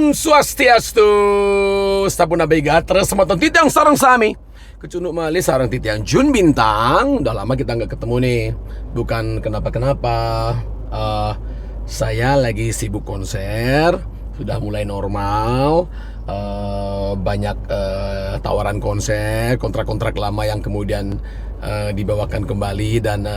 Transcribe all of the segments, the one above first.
Om Swastiastu, Sapuna Bega, terus semoton titiang sarang sami. Kecunuk mali sarang titiang Jun Bintang. Udah lama kita nggak ketemu nih. Bukan kenapa-kenapa. Saya lagi sibuk konser. Sudah mulai normal. Banyak tawaran konser, kontrak-kontrak lama yang kemudian dibawakan kembali dan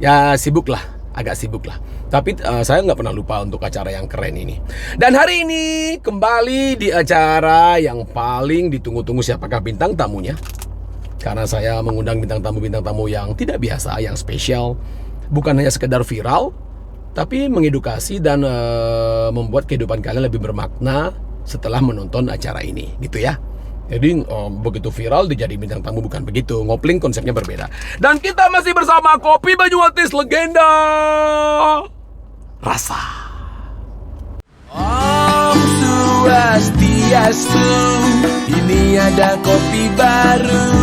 ya sibuk lah. Agak sibuk lah. Tapi saya nggak pernah lupa untuk acara yang keren ini. Dan hari ini kembali di acara yang paling ditunggu-tunggu. Siapakah bintang tamunya? Karena saya mengundang bintang tamu yang tidak biasa, yang spesial. Bukan hanya sekedar viral, tapi mengedukasi dan membuat kehidupan kalian lebih bermakna setelah menonton acara ini. Gitu ya. Jadi begitu viral dijadi bintang tamu, bukan begitu. Ngopling konsepnya berbeda. Dan kita masih bersama Kopi Banyuwantis legenda rasa. Om Swastiastu, ini ada kopi baru,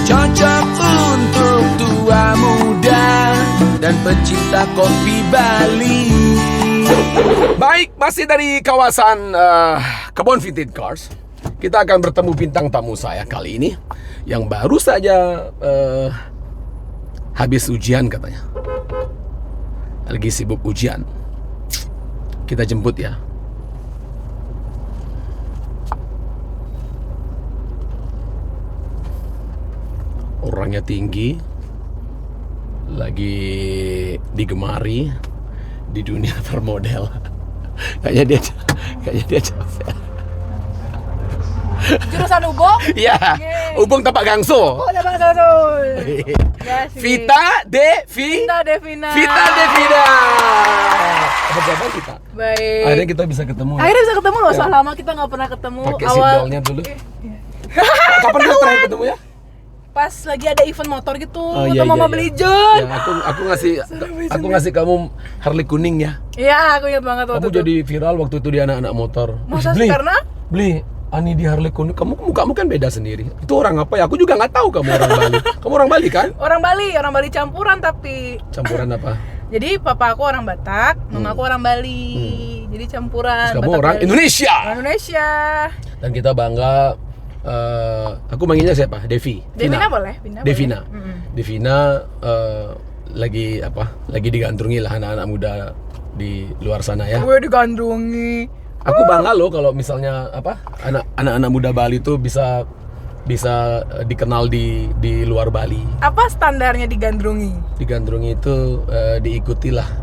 cocok untuk tua muda dan pecinta kopi Bali. Baik, masih dari kawasan Kebon Vintage Cars. Kita akan bertemu bintang tamu saya kali ini yang baru saja habis ujian katanya. Lagi sibuk ujian. Kita jemput ya. Orangnya tinggi, lagi digemari di dunia permodel. Kayaknya dia capek. Jurusan Ubung? Iya. Ubung Tapak Gangso. Oh, Tapak Gangso. Ya, Vita Devina. Vita Devina. Apa kabar Vita? Baik. Akhirnya kita bisa ketemu. Akhirnya bisa ketemu loh. Soal lama kita nggak pernah ketemu. Pakai seatbeltnya dulu. Kapan kita terakhir ketemu ya? Pas lagi ada event motor gitu, iya, Mama beli John. Ya, aku ngasih kamu Harley kuning ya. Iya, aku ingat banget waktu kamu itu. jadi viral waktu itu di anak-anak motor. Masa sih karena? Beli Ani di Harley kuning. Mukamu kan beda sendiri. Itu orang apa ya? Aku juga nggak tahu kamu orang Bali. Kamu orang Bali kan? Orang Bali campuran tapi. Campuran apa? Jadi papa aku orang Batak, mama aku orang Bali. Jadi campuran. Terus kamu Batak orang Bali. Indonesia. Orang Indonesia. Dan kita bangga. Aku manggilnya siapa? Devina boleh. Devina. Boleh. Devina lagi digandrungi lah anak-anak muda di luar sana ya. Gue digandrungi. Aku bangga loh kalau misalnya anak-anak muda Bali tuh bisa dikenal di luar Bali. Apa standarnya digandrungi? Digandrungi itu diikutilah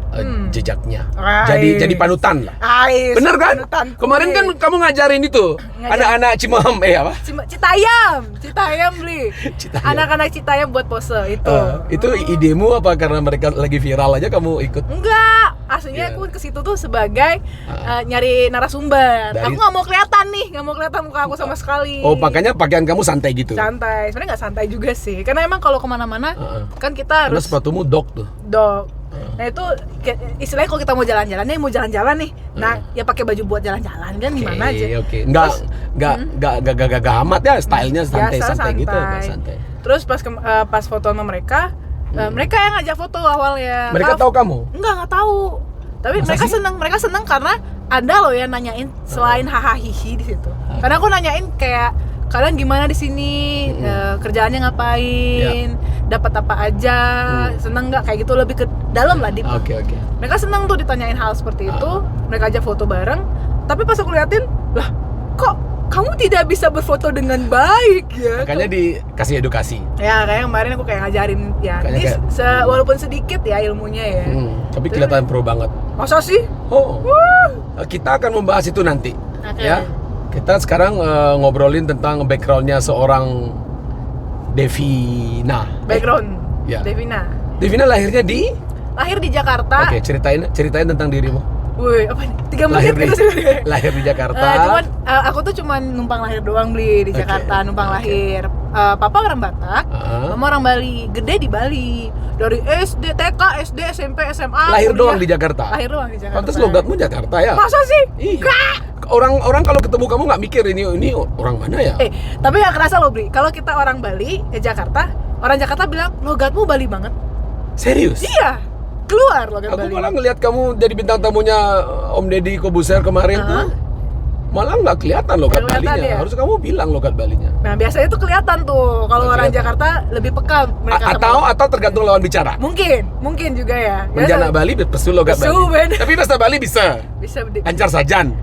jejaknya. Ay. Jadi panutan lah. Ay, Bener kan? panutan Kemarin kan kamu ngajarin itu anak-anak Cimahem apa? Citayam beli. Citayam. Anak-anak Citayam buat pose itu. Itu idemu apa karena mereka lagi viral aja kamu ikut? Enggak, aslinya Iya. aku ke situ tuh sebagai nyari narasumber. Dari- Aku nggak mau kelihatan muka aku sama sekali. Oh, makanya pakaian kamu santai gitu. Santai, sebenarnya nggak santai juga sih. Karena emang kalau kemana-mana kan kita Karena harus sepatumu dog tuh. dog. Nah itu istilahnya kalau kita mau jalan-jalan nih, nah ya pakai baju buat jalan-jalan kan gimana aja. Oke. Enggak amat ya, stylenya santai gitu, enggak santai. Terus pas foto sama mereka, mereka yang ngajak foto awalnya. Mereka tahu kamu? Enggak tahu. Tapi Masa mereka seneng karena ada loh yang nanyain selain hahaha hihi di situ. Karena aku nanyain kayak kalian gimana di sini, kerjaannya ngapain, dapat apa aja, seneng nggak, kayak gitu, lebih ke dalam lah. Oke. Mereka seneng tuh ditanyain hal seperti itu. Mereka ajak foto bareng. Tapi pas aku liatin, lah kok kamu tidak bisa berfoto dengan baik ya? Makanya dikasih edukasi. Ya kayak kemarin aku kayak ngajarin ya, ini walaupun sedikit ya ilmunya ya. Tapi kelihatan pro banget. Masa sih? Oh. Kita akan membahas itu nanti. Oke. Ya. Kita sekarang ngobrolin tentang backgroundnya seorang Devina. Background. Ya. Devina lahirnya di? lahir di Jakarta. Oke, ceritain tentang dirimu. Wih, apa nih? 3 menit gitu sih. Lahir di Jakarta. Cuman aku tuh cuman numpang lahir doang beli di Jakarta, numpang lahir. Papa orang Batak, mama orang Bali, gede di Bali. Dari SD, TK, SD, SMP, SMA. Lahir kuliah. doang di Jakarta. Lahir doang di Jakarta. Pantes logatmu Jakarta ya? Masa sih? Iya. Orang kalau ketemu kamu nggak mikir ini orang mana ya? Tapi nggak kerasa loh Bri. Kalau kita orang Bali ke Jakarta, orang Jakarta bilang logatmu Bali banget. Serius? Iya. keluar logat Aku Bali. malah ngelihat kamu jadi bintang tamunya Om Deddy Kobuser kemarin tuh. Malah nggak kelihatan logat Nggak kelihatan Balinya. ya? Harus kamu bilang logat Balinya. Nah biasanya tuh kelihatan tuh kalau Oh, orang kelihatan. Jakarta lebih peka mereka sama Atau tergantung lawan bicara. mungkin juga ya. Menjana Bali pesu logat Pesu, Bali. Ben. Tapi bahasa Bali bisa. Bisa Ancar sajan.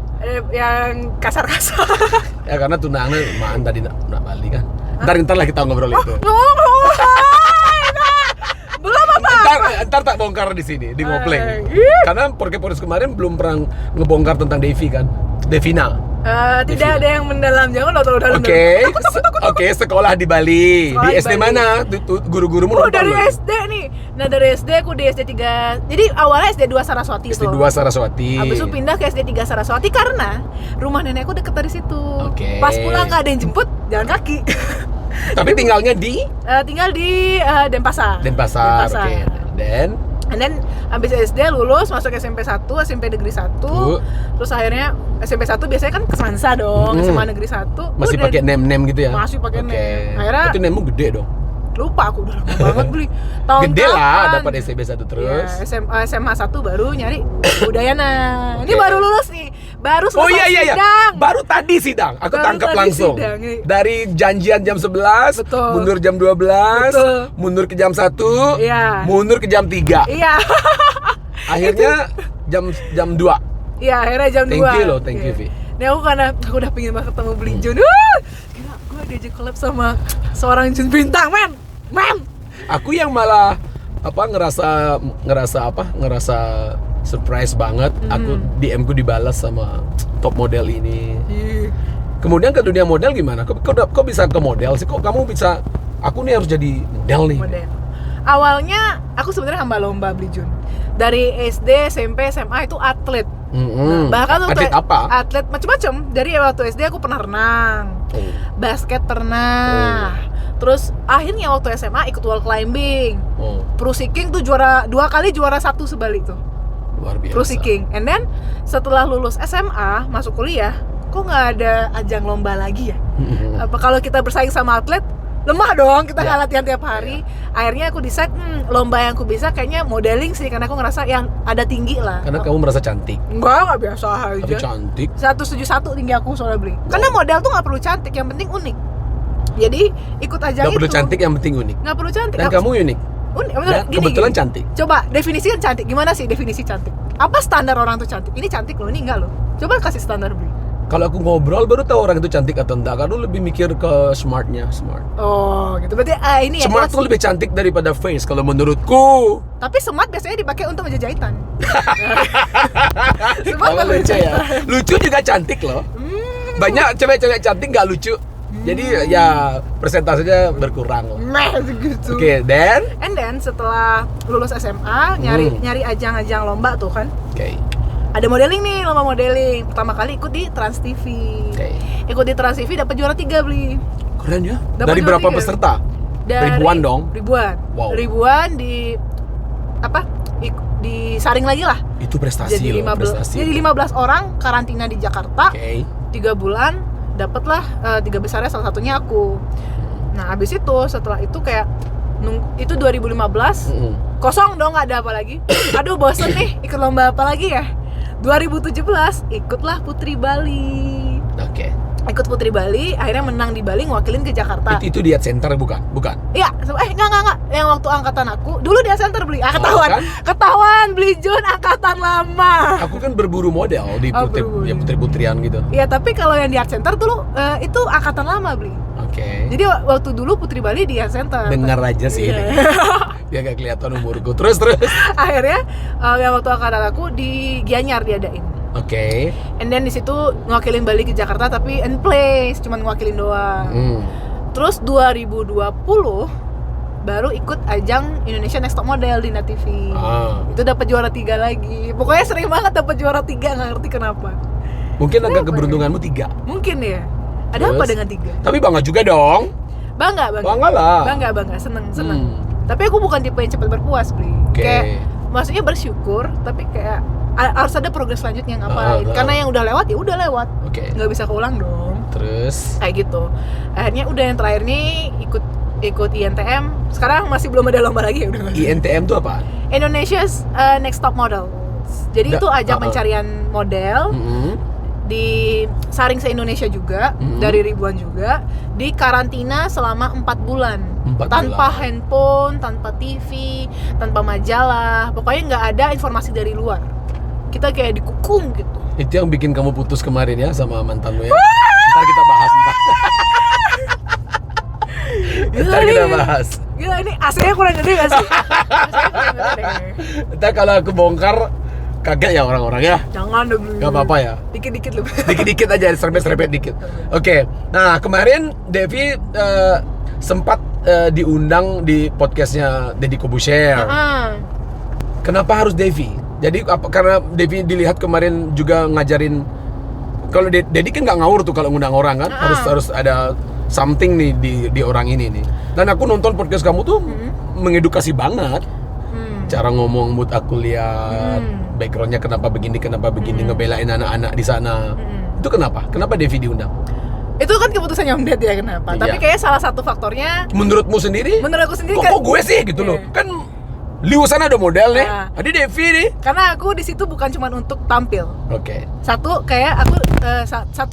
yang kasar-kasar. Ya karena tunangannya maan tadi nak Bali kan. Ntar lah kita ngobrol itu. Belum apa? Ntar tak bongkar di sini di Ngopleng. Ih. Karena podcast kemarin belum pernah ngebongkar tentang Devi kan. Devina. Tidak ada yang mendalam, jangan lo terlalu dalam. Oke, sekolah di Bali. Sekolah Di di SD Bali. mana? Guru-gurumu nonton Dari loh. SD nih. Nah dari SD aku di SD 3. Jadi awalnya SD 2 Saraswati SD tuh. 2 Saraswati. Habis itu pindah ke SD 3 Saraswati karena rumah nenekku deket dari situ. Oke. Pas pulang nggak ada yang jemput, jalan kaki. Tapi tinggalnya di Tinggal di Denpasar. Denpasar. Oke. Dan And then habis SD lulus masuk SMP 1, SMP Negeri 1. Terus akhirnya SMP 1 biasanya kan ke Sansa dong, SMA Negeri 1. masih Udah pakai nem gitu ya? Masih pakai Oke. nem. Akhirnya Berarti nemmu gede dong. lupa aku udah lama banget beli. Tahun Gede lah kapan? dapat SCB 1 terus. Ya, SMA 1 baru nyari Udayana. Ini baru lulus nih. Baru selesai Oh iya. sidang. Baru tadi sidang. Aku Baru tangkap tadi langsung. sidang, ini. Dari janjian jam 11, Betul. mundur jam 12, Betul. mundur ke jam 1, Iya. mundur ke jam 3. Iya. Akhirnya jam 2. Iya, akhirnya jam 2. Thank you loh, thank you, Vi. Ini aku karena aku udah pengen banget ketemu Beli Jun. Gila, gue diajak collab sama seorang Jun Bintang, men. Aku yang malah ngerasa surprise banget. Aku DM ku dibalas sama top model ini. Ih. Kemudian ke dunia model gimana? Kok bisa ke model sih? Kok kamu bisa? Aku nih harus jadi model nih. Model. Awalnya aku sebenarnya hamba lomba Beli Jun. Dari SD, SMP, SMA itu atlet. Nah, bahkan tuh Atlet apa? Atlet macam-macam. Dari waktu SD aku pernah renang, Oh. basket pernah. Terus akhirnya waktu SMA ikut wall climbing. Oh, Pro seeking tuh juara 2 kali, juara 1 sebalik tuh. luar biasa. Pro seeking. And then setelah lulus SMA masuk kuliah, kok nggak ada ajang lomba lagi ya? Apa kalau kita bersaing sama atlet lemah dong, kita nggak latihan tiap hari. Akhirnya aku decide lomba yang aku bisa kayaknya modeling sih, karena aku ngerasa yang ada tinggi lah. Karena kamu merasa cantik. Nggak biasa Tapi aja. cantik. 171 tinggi aku soalnya Beli. Karena model tuh nggak perlu cantik, yang penting unik. Jadi ikut ajang Gak perlu itu. cantik, yang penting unik. Nggak perlu cantik. Dan kamu unik. unik. Dan kebetulan cantik. Coba definisikan cantik. Gimana sih definisi cantik? Apa standar orang tuh cantik? Ini cantik loh, ini enggak loh. Coba kasih standar Beli. Kalau aku ngobrol baru tahu orang itu cantik atau enggak. Karena lebih mikir ke smartnya, smart. Oh, gitu. Berarti ini ya. Smart tuh lebih cantik daripada face kalau menurutku. Tapi smart biasanya dipakai untuk meja jahitan. Smart Kalau untuk lucu meja ya. jahitan. Lucu juga cantik loh. Banyak cewek-cewek cantik nggak lucu. Jadi ya persentasenya berkurang loh. Meh gitu. Oke, dan And then setelah lulus SMA nyari ajang-ajang lomba tuh kan. oke. Ada modeling nih, lomba modeling. Pertama kali ikut di Trans TV. Oke. Ikut di Trans TV dapat juara 3 Beli. Keren ya. Dapat Dari juara berapa 3. peserta? Dari Ribuan dong. Ribuan. Wow. Ribuan di disaring lagi lah. Itu prestasi Jadi loh, 15 prestasi. jadi 15 orang karantina di Jakarta. Oke. 3 bulan dapatlah 3 besarnya, salah satunya aku. Nah, habis itu setelah itu kayak itu 2015 kosong dong, nggak ada apa lagi. Aduh bosen nih, ikut lomba apa lagi ya. 2017 ikutlah Putri Bali. Oke. Ikut Putri Bali, akhirnya menang di Bali, ngewakilin ke Jakarta. Itu di Art Center bukan? Bukan. Iya, enggak. Yang waktu angkatan aku, dulu di Center Beli. Ketahuan. kan? Ketahuan Beli Jun angkatan lama. Aku kan berburu model di Oh, berburu. putri-putrian gitu. Iya, tapi kalau yang di Art Center dulu itu angkatan lama Beli. Oke. Jadi waktu dulu Putri Bali di Art Center. Dengar aja sih Iya. ini. Biar gak kelihatan umurku. Terus. Akhirnya yang waktu angkatan aku di Gianyar diadain. Oke. And then di situ ngewakilin Bali ke Jakarta tapi in place, cuman ngewakilin doang. Terus 2020 baru ikut ajang Indonesia Next Top Model di Net TV. Itu dapat juara 3 lagi. Pokoknya sering banget dapat juara 3, nggak ngerti kenapa. Mungkin angka Kenapa keberuntunganmu 3. Mungkin ya. Ada apa Terus? dengan 3? Tapi bangga juga dong. Bangga. Bangga lah. Bangga, seneng. Tapi aku bukan tipe yang cepat berpuas, Bli. Oke. Kayak maksudnya bersyukur, tapi kayak harus ada progres selanjutnya ngapain. Karena yang udah lewat ya udah lewat. Oke. Nggak bisa keulang dong. Terus Kayak gitu. Akhirnya udah yang terakhir nih ikut ikut INTM. Sekarang masih belum ada lomba lagi ya udah. INTM itu apa? Indonesia's Next Top Model. Jadi itu ajang pencarian model disaring se-Indonesia juga, dari ribuan juga, di karantina selama 4 bulan. Tanpa handphone, tanpa TV, tanpa majalah, pokoknya nggak ada informasi dari luar. Kita kayak dikukung gitu. Itu yang bikin kamu putus kemarin ya sama mantan lu ya? Ntar kita bahas ntar kita bahas. Gila, ini AC-nya kurang gede gak sih? AC-nya kurang gede. Ntar kalau aku bongkar kaget ya orang-orang ya. Jangan dong. Gak apa-apa ya. Dikit-dikit loh. Dikit-dikit aja, serempet-serempet dikit. Oke. Nah, kemarin Devi sempat diundang di podcastnya Deddy Corbuzier. Kenapa harus Devi? Jadi karena Devi dilihat kemarin juga ngajarin, kalau Deddy kan nggak ngawur tuh kalau ngundang orang kan, harus ada something nih di orang ini nih. Dan aku nonton podcast kamu tuh mengedukasi banget. Cara ngomong mood aku lihat, backgroundnya kenapa begini, ngebelain anak-anak di sana. Itu kenapa? Kenapa Devi diundang? Itu kan keputusannya Om Ded ya, kenapa? Iya. Tapi kayaknya salah satu faktornya, Menurutmu sendiri? menurut aku sendiri Kok gue sih gitu loh. Kan Liu sana ada model nih. Ada Devi nih. karena aku di situ bukan cuma untuk tampil. Oke. Satu, kayak aku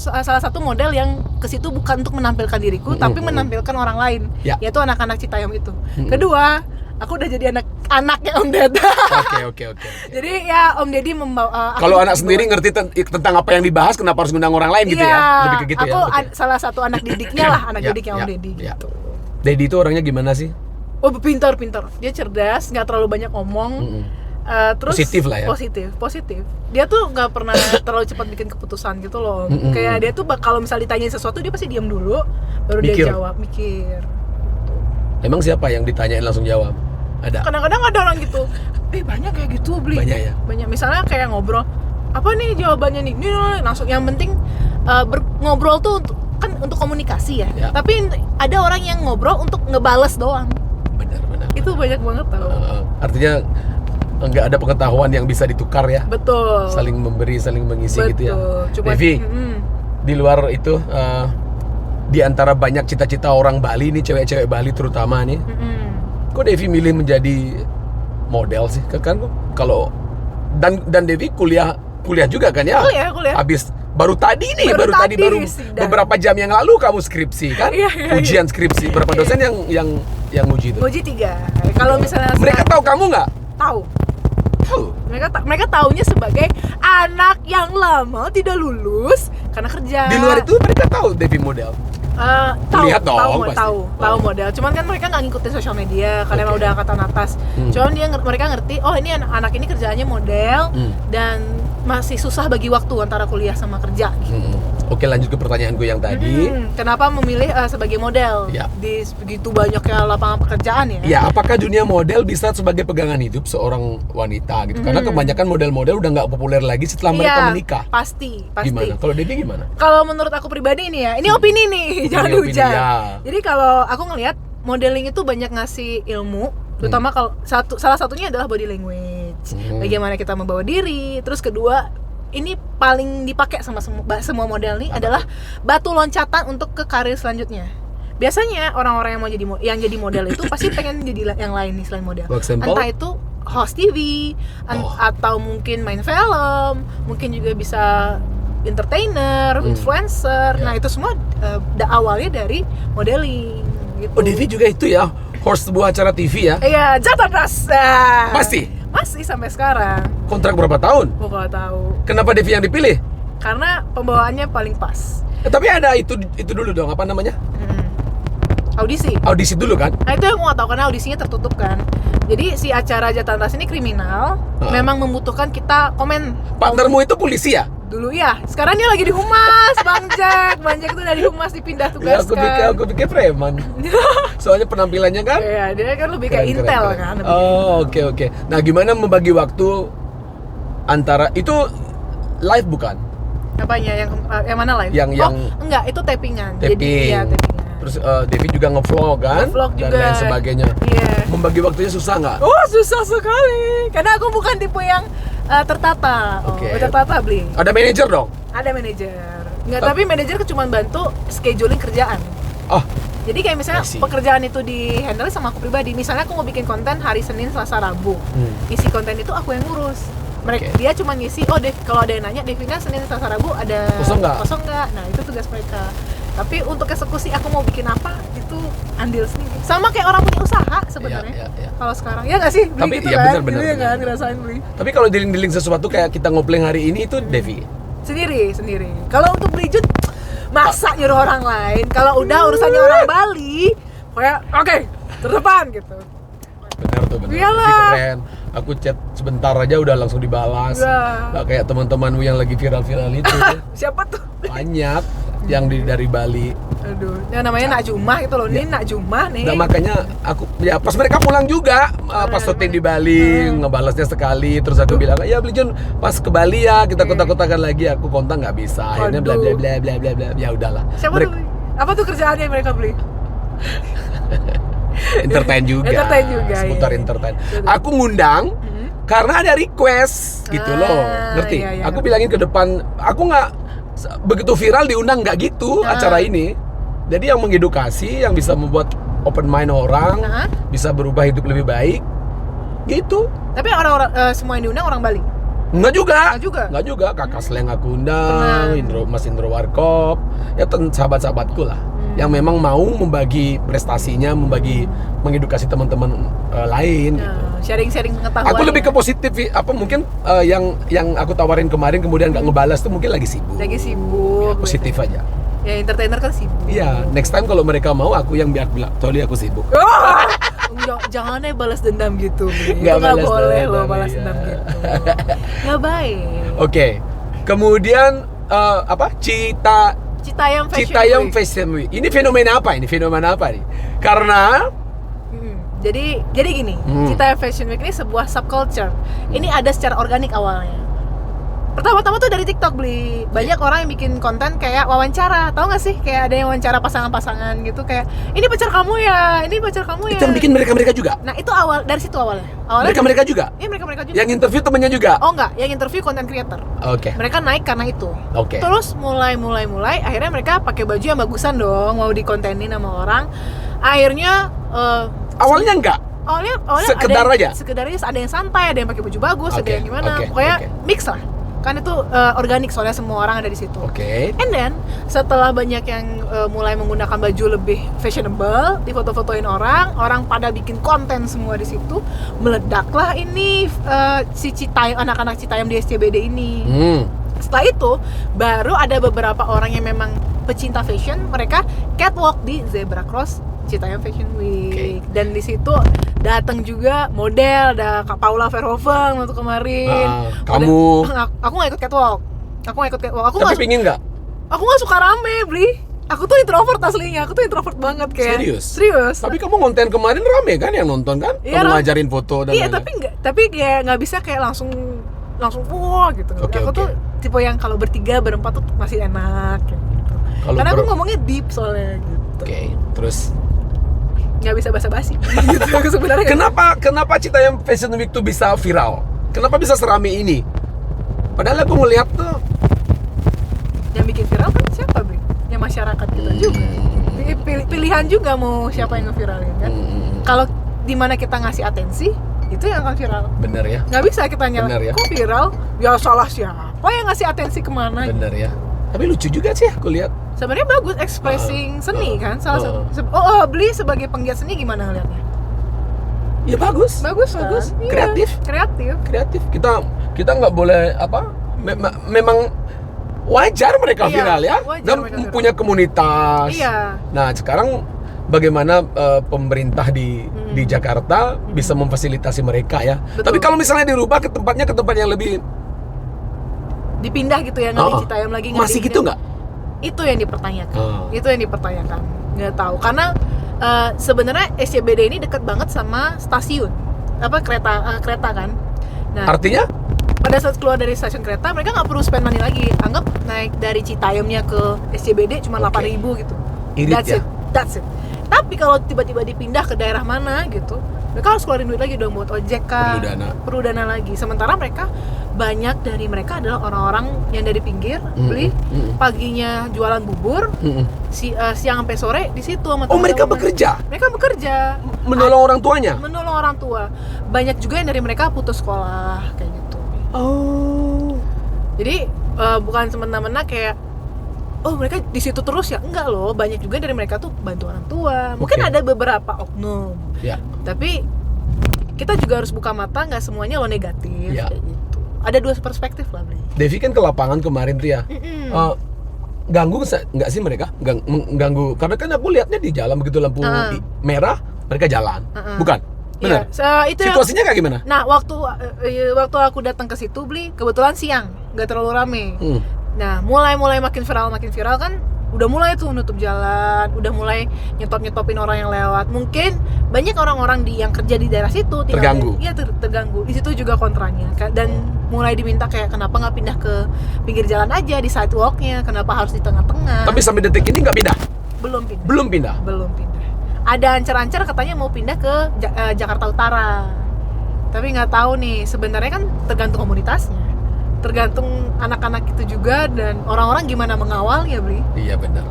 salah satu model yang ke situ bukan untuk menampilkan diriku, tapi menampilkan orang lain, yaitu anak-anak Citayam itu. Kedua, aku udah jadi anaknya Om Ded. Oke. Jadi ya Om Deddy membawa. Kalau anak sendiri ngerti tentang apa yang dibahas, kenapa harus ngundang orang lain gitu ya? Lebih ke gitu aku ya. salah satu anak didiknya lah, anak didiknya Om Deddy. Ya. Gitu. Deddy itu orangnya gimana sih? Oh, pintar. Dia cerdas, nggak terlalu banyak ngomong. Terus Positif lah ya. Positif. Dia tuh nggak pernah terlalu cepat bikin keputusan gitu loh. Kayak dia tuh kalau misal ditanyain sesuatu, dia pasti diam dulu, baru Mikir. dia jawab, mikir. Emang siapa yang ditanyain langsung jawab? Ada. Kadang-kadang ada orang gitu. Banyak kayak gitu, Bli. Banyak ya? Banyak. Misalnya kayak ngobrol, apa nih jawabannya nih? Nih langsung. Yang penting ngobrol tuh untuk komunikasi ya. Tapi ada orang yang ngobrol untuk ngebales doang. Benar. Itu banyak banget tau. Artinya nggak ada pengetahuan yang bisa ditukar ya. Betul. Saling memberi, saling mengisi Betul. gitu ya. Cuma, Devi, di luar itu, di antara banyak cita-cita orang Bali nih, cewek-cewek Bali terutama nih, kok Devi milih menjadi model sih? Kan kalau dan Devi kuliah juga kan ya? Kuliah. Habis baru tadi beberapa jam yang lalu kamu skripsi kan? Iya. Ujian skripsi. Berapa dosen yang uji itu? Uji 3. Kalau misalnya Mereka tahu kamu nggak? Tahu. Mereka taunya sebagai anak yang lama tidak lulus karena kerja. Di luar itu mereka tahu Devi model. Lihat dong, pasti. Tahu model. Cuman kan mereka nggak ngikutin sosial media karena emang udah angkatan atas. Cuman mereka ngerti, oh ini anak ini kerjaannya model dan masih susah bagi waktu antara kuliah sama kerja gitu. Oke, lanjut ke pertanyaanku yang tadi. Kenapa memilih sebagai model di begitu banyaknya lapangan pekerjaan ya? Ya, apakah dunia model bisa sebagai pegangan hidup seorang wanita gitu? Karena kebanyakan model-model udah nggak populer lagi setelah mereka menikah. Pasti. Gimana? Kalau Devi gimana? Kalau menurut aku pribadi ini ya, ini opini nih, jangan dihujat. Ya. Jadi kalau aku ngelihat modeling itu banyak ngasih ilmu, terutama kalau salah satunya adalah body language, bagaimana kita membawa diri. Terus kedua, ini paling dipakai sama semua model nih adalah batu loncatan untuk ke karir selanjutnya. Biasanya orang-orang yang jadi model itu pasti pengen jadi yang lain nih selain model. Entah itu host TV, atau mungkin main film, mungkin juga bisa entertainer, influencer. Nah itu semua awalnya dari modeling gitu. Oh, Devi juga itu ya, host sebuah acara TV ya? Iya, Jatan Ras. Masih sampai sekarang. Kontrak berapa tahun? Gue gak tahu. Kenapa Devi yang dipilih? Karena pembawaannya paling pas. Tapi ada itu dulu dong, apa namanya? Audisi dulu kan? Nah itu yang gue gak tahu karena audisinya tertutup kan. Jadi si acara Jatan Ras ini kriminal, memang membutuhkan kita komen. Partnermu itu polisi ya? Dulu ya, sekarang dia lagi di humas, Bang Jack itu dari humas dipindah tugaskan. Ya, aku pikir preman. Soalnya penampilannya kan? Iya, dia kan lebih kayak intel kan. Oke. Nah, gimana membagi waktu antara itu live bukan? Apanya? Yang mana live? Enggak, itu tappingan. Jadi ya tappingan. Terus Devi juga ngevlog kan? Ngevlog juga. Dan lain sebagainya. Iya. Membagi waktunya susah nggak? Susah sekali. Karena aku bukan tipe yang tertata. Tertata, Bli. Ada manajer dong? Ada manajer. Enggak, tapi manajer cuma bantu scheduling kerjaan. Oh, Jadi kayak misalnya I see. pekerjaan itu di handle sama aku pribadi. Misalnya aku mau bikin konten hari Senin, Selasa, Rabu. Isi konten itu aku yang ngurus. Oke. Dia cuma ngisi, oh kalau ada yang nanya, Devina Senin, Selasa, Rabu ada Kosong nggak? Nah itu tugas mereka. Tapi untuk eksekusi aku mau bikin apa itu andil sendiri. Sama kayak orang punya usaha sebenarnya. Iya. Kalau sekarang ya nggak sih, beli Tapi gitu iya, kan, benar, gitu ya benar. kan, ngerasain beli Tapi kalau dealing-dealing sesuatu kayak kita ngopleng hari ini itu Devi. sendiri. Kalau untuk beli jut, masa nyuruh orang lain. Kalau udah urusannya orang Bali, kayak oke, terdepan gitu. Benar tuh, benar. Iyalah. Devi keren. Aku chat sebentar aja udah langsung dibalas. Iya. Nggak kayak teman-temanmu yang lagi viral-viral itu. Siapa tuh? Banyak yang dari Bali. Aduh, yang namanya Nak Jumah gitu loh. Ini Nak Jumah nih. Nah makanya aku ya pas mereka pulang juga pas syuting di Bali ngebalasnya sekali terus aku bilang ya Beli Jun pas ke Bali ya kita kontak-kontakan lagi aku kontak nggak bisa akhirnya bla bla bla bla bla bla ya udahlah Siapa tuh? Apa tuh kerjaannya yang mereka beli? entertain juga Entertain juga, seputar iya. entertain aku ngundang karena ada request gitu loh ngerti iya, aku ngerti. bilangin ke depan aku nggak begitu viral diundang nggak gitu acara ini jadi yang mengedukasi yang bisa membuat open mind orang bisa berubah hidup lebih baik gitu. Tapi orang-orang semua yang diundang orang Bali. Enggak juga. Enggak juga? Kakak Sleng aku undang, Mas Indro Warkop, ya sahabat-sahabatku lah. Yang memang mau membagi prestasinya, mengedukasi teman-teman lain. Gitu. Sharing-sharing pengetahuan. Aku lebih ke positif, mungkin yang aku tawarin kemarin kemudian nggak ngebalas tuh mungkin lagi sibuk. Lagi sibuk. Positif aja. Ya entertainer kan sibuk. Iya, next time kalau mereka mau aku yang bilang, sorry aku sibuk. Jangan deh balas dendam gitu. Nggak Itu nggak balas boleh dendam, loh balas iya. dendam gitu. Nggak baik. Oke. Kemudian apa? Citayam Citayam Fashion Week. Fashion Week. Ini fenomena apa ini? Fenomena apa nih? Karena Jadi gini, Citayam Fashion Week ini sebuah subculture. Ini ada secara organik awalnya. Pertama-tama tuh dari TikTok beli. Banyak orang yang bikin konten kayak wawancara. Tahu nggak sih? Kayak ada yang wawancara pasangan-pasangan gitu kayak ini pacar kamu ya, ini pacar kamu ya. itu yang bikin mereka juga. Nah, itu dari situ awalnya. Mereka juga. Iya, mereka juga. Yang interview temennya juga. Oh enggak, yang interview content creator. Oke. Mereka naik karena itu. Oke. Terus mulai akhirnya mereka pakai baju yang bagusan dong, mau dikontenin sama orang. Akhirnya Awalnya enggak. awalnya Sekedar aja? Sekedar aja, ada yang santai, ada yang pakai baju bagus, ada Oke, yang gimana. oke, Pokoknya oke. mix lah. Kan itu organik soalnya semua orang ada di situ. Oke. And then setelah banyak yang mulai menggunakan baju lebih fashionable, difoto-fotoin orang pada bikin konten semua di situ, meledaklah ini si Citayam, anak-anak Citayam di SCBD ini. Setelah itu baru ada beberapa orang yang memang pecinta fashion, mereka catwalk di Zebra Cross Citayam Fashion Week. Dan di situ datang juga model, ada Kak Paula Verhoeven waktu kemarin. Kamu? Aku nggak ikut catwalk. Aku Tapi pingin nggak? Aku nggak suka rame, Bli. Aku tuh introvert aslinya. Aku tuh introvert banget kayak. Serius. Tapi kamu konten kemarin rame kan yang nonton kan? Iya, kamu ngajarin foto dan iya, lain-lain. tapi kayak nggak bisa kayak langsung wah gitu. Oke, Aku oke. tuh tipe yang kalau bertiga berempat tuh masih enak kayak gitu. Kalau Karena aku ngomongnya deep soalnya gitu. Oke, terus Nggak bisa basa-basi gitu sebenarnya. Kenapa Citayam Fashion Week tuh bisa viral? Kenapa bisa serame ini? Padahal aku ngeliat tuh Yang bikin viral kan siapa, Bri? Ya masyarakat kita juga. Pilihan juga mau siapa yang ngeviralin kan. Kalau dimana kita ngasih atensi, itu yang akan viral. bener ya. Nggak bisa kita nyala, Benar ya. kok viral? Ya salah siapa yang ngasih atensi kemana? Bener ya. Tapi lucu juga sih aku lihat. Sebenarnya bagus expressing seni kan, salah satu. Beli sebagai penggiat seni gimana ngeliatnya? Ya bagus. Bagus kan? Iya, Kreatif. Kita nggak boleh apa? Memang wajar mereka Iya, viral ya. wajar Dan mereka viral. punya komunitas. Iya. Nah sekarang bagaimana pemerintah di Jakarta bisa memfasilitasi mereka ya. Betul. Tapi kalau misalnya dirubah ke tempat yang lebih Dipindah gitu ya, nggak di Citayam lagi. nggak masih dipindah. gitu nggak? Itu yang dipertanyakan. Nggak tahu karena sebenarnya SCBD ini dekat banget sama stasiun kereta kan. Nah, Artinya? pada saat keluar dari stasiun kereta mereka nggak perlu spend money lagi. Anggap naik dari Citayamnya ke SCBD cuma 8.000 gitu. Irit That's it. Tapi kalau tiba-tiba dipindah ke daerah mana gitu, mereka harus keluarin duit lagi dong buat ojek kah? Perlu dana. Perlu dana lagi. Sementara mereka banyak dari mereka adalah orang-orang yang dari pinggir beli, paginya jualan bubur, siang sampai sore di situ sama Oh, mereka teman-teman. bekerja? Mereka bekerja Menolong orang tuanya? menolong orang tua. Banyak juga yang dari mereka putus sekolah kayak gitu. Oh. Jadi bukan semena-mena kayak oh mereka di situ terus ya, enggak loh, banyak juga dari mereka tuh bantu orang tua. Mungkin Oke. ada beberapa oknum, Ya. tapi kita juga harus buka mata, nggak semuanya lo negatif Ya. kayak gitu. Ada dua perspektif lah, Bli. Devi kan ke lapangan kemarin tuh ya. Ganggu nggak sih mereka? Mengganggu karena kan aku lihatnya di jalan begitu lampu merah mereka jalan. Bukan? Benar? Iya, itu yang- Situasinya kayak gimana? Nah, waktu aku datang ke situ, Bli, kebetulan siang, nggak terlalu rame. Nah, mulai makin viral kan, udah mulai tuh nutup jalan, udah mulai nyetopin orang yang lewat. Mungkin banyak orang-orang yang kerja di daerah situ Terganggu. Iya, terganggu. Di situ juga kontranya, dan mulai diminta kayak kenapa nggak pindah ke pinggir jalan aja di sidewalknya, kenapa harus di tengah-tengah? Tapi sampai detik ini nggak pindah? Belum pindah. Belum pindah. Ada ancar-ancar katanya mau pindah ke Jakarta Utara. Tapi nggak tahu nih, sebenarnya kan tergantung komunitasnya. Tergantung anak-anak itu juga dan orang-orang gimana mengawalnya, Bli. Iya benar.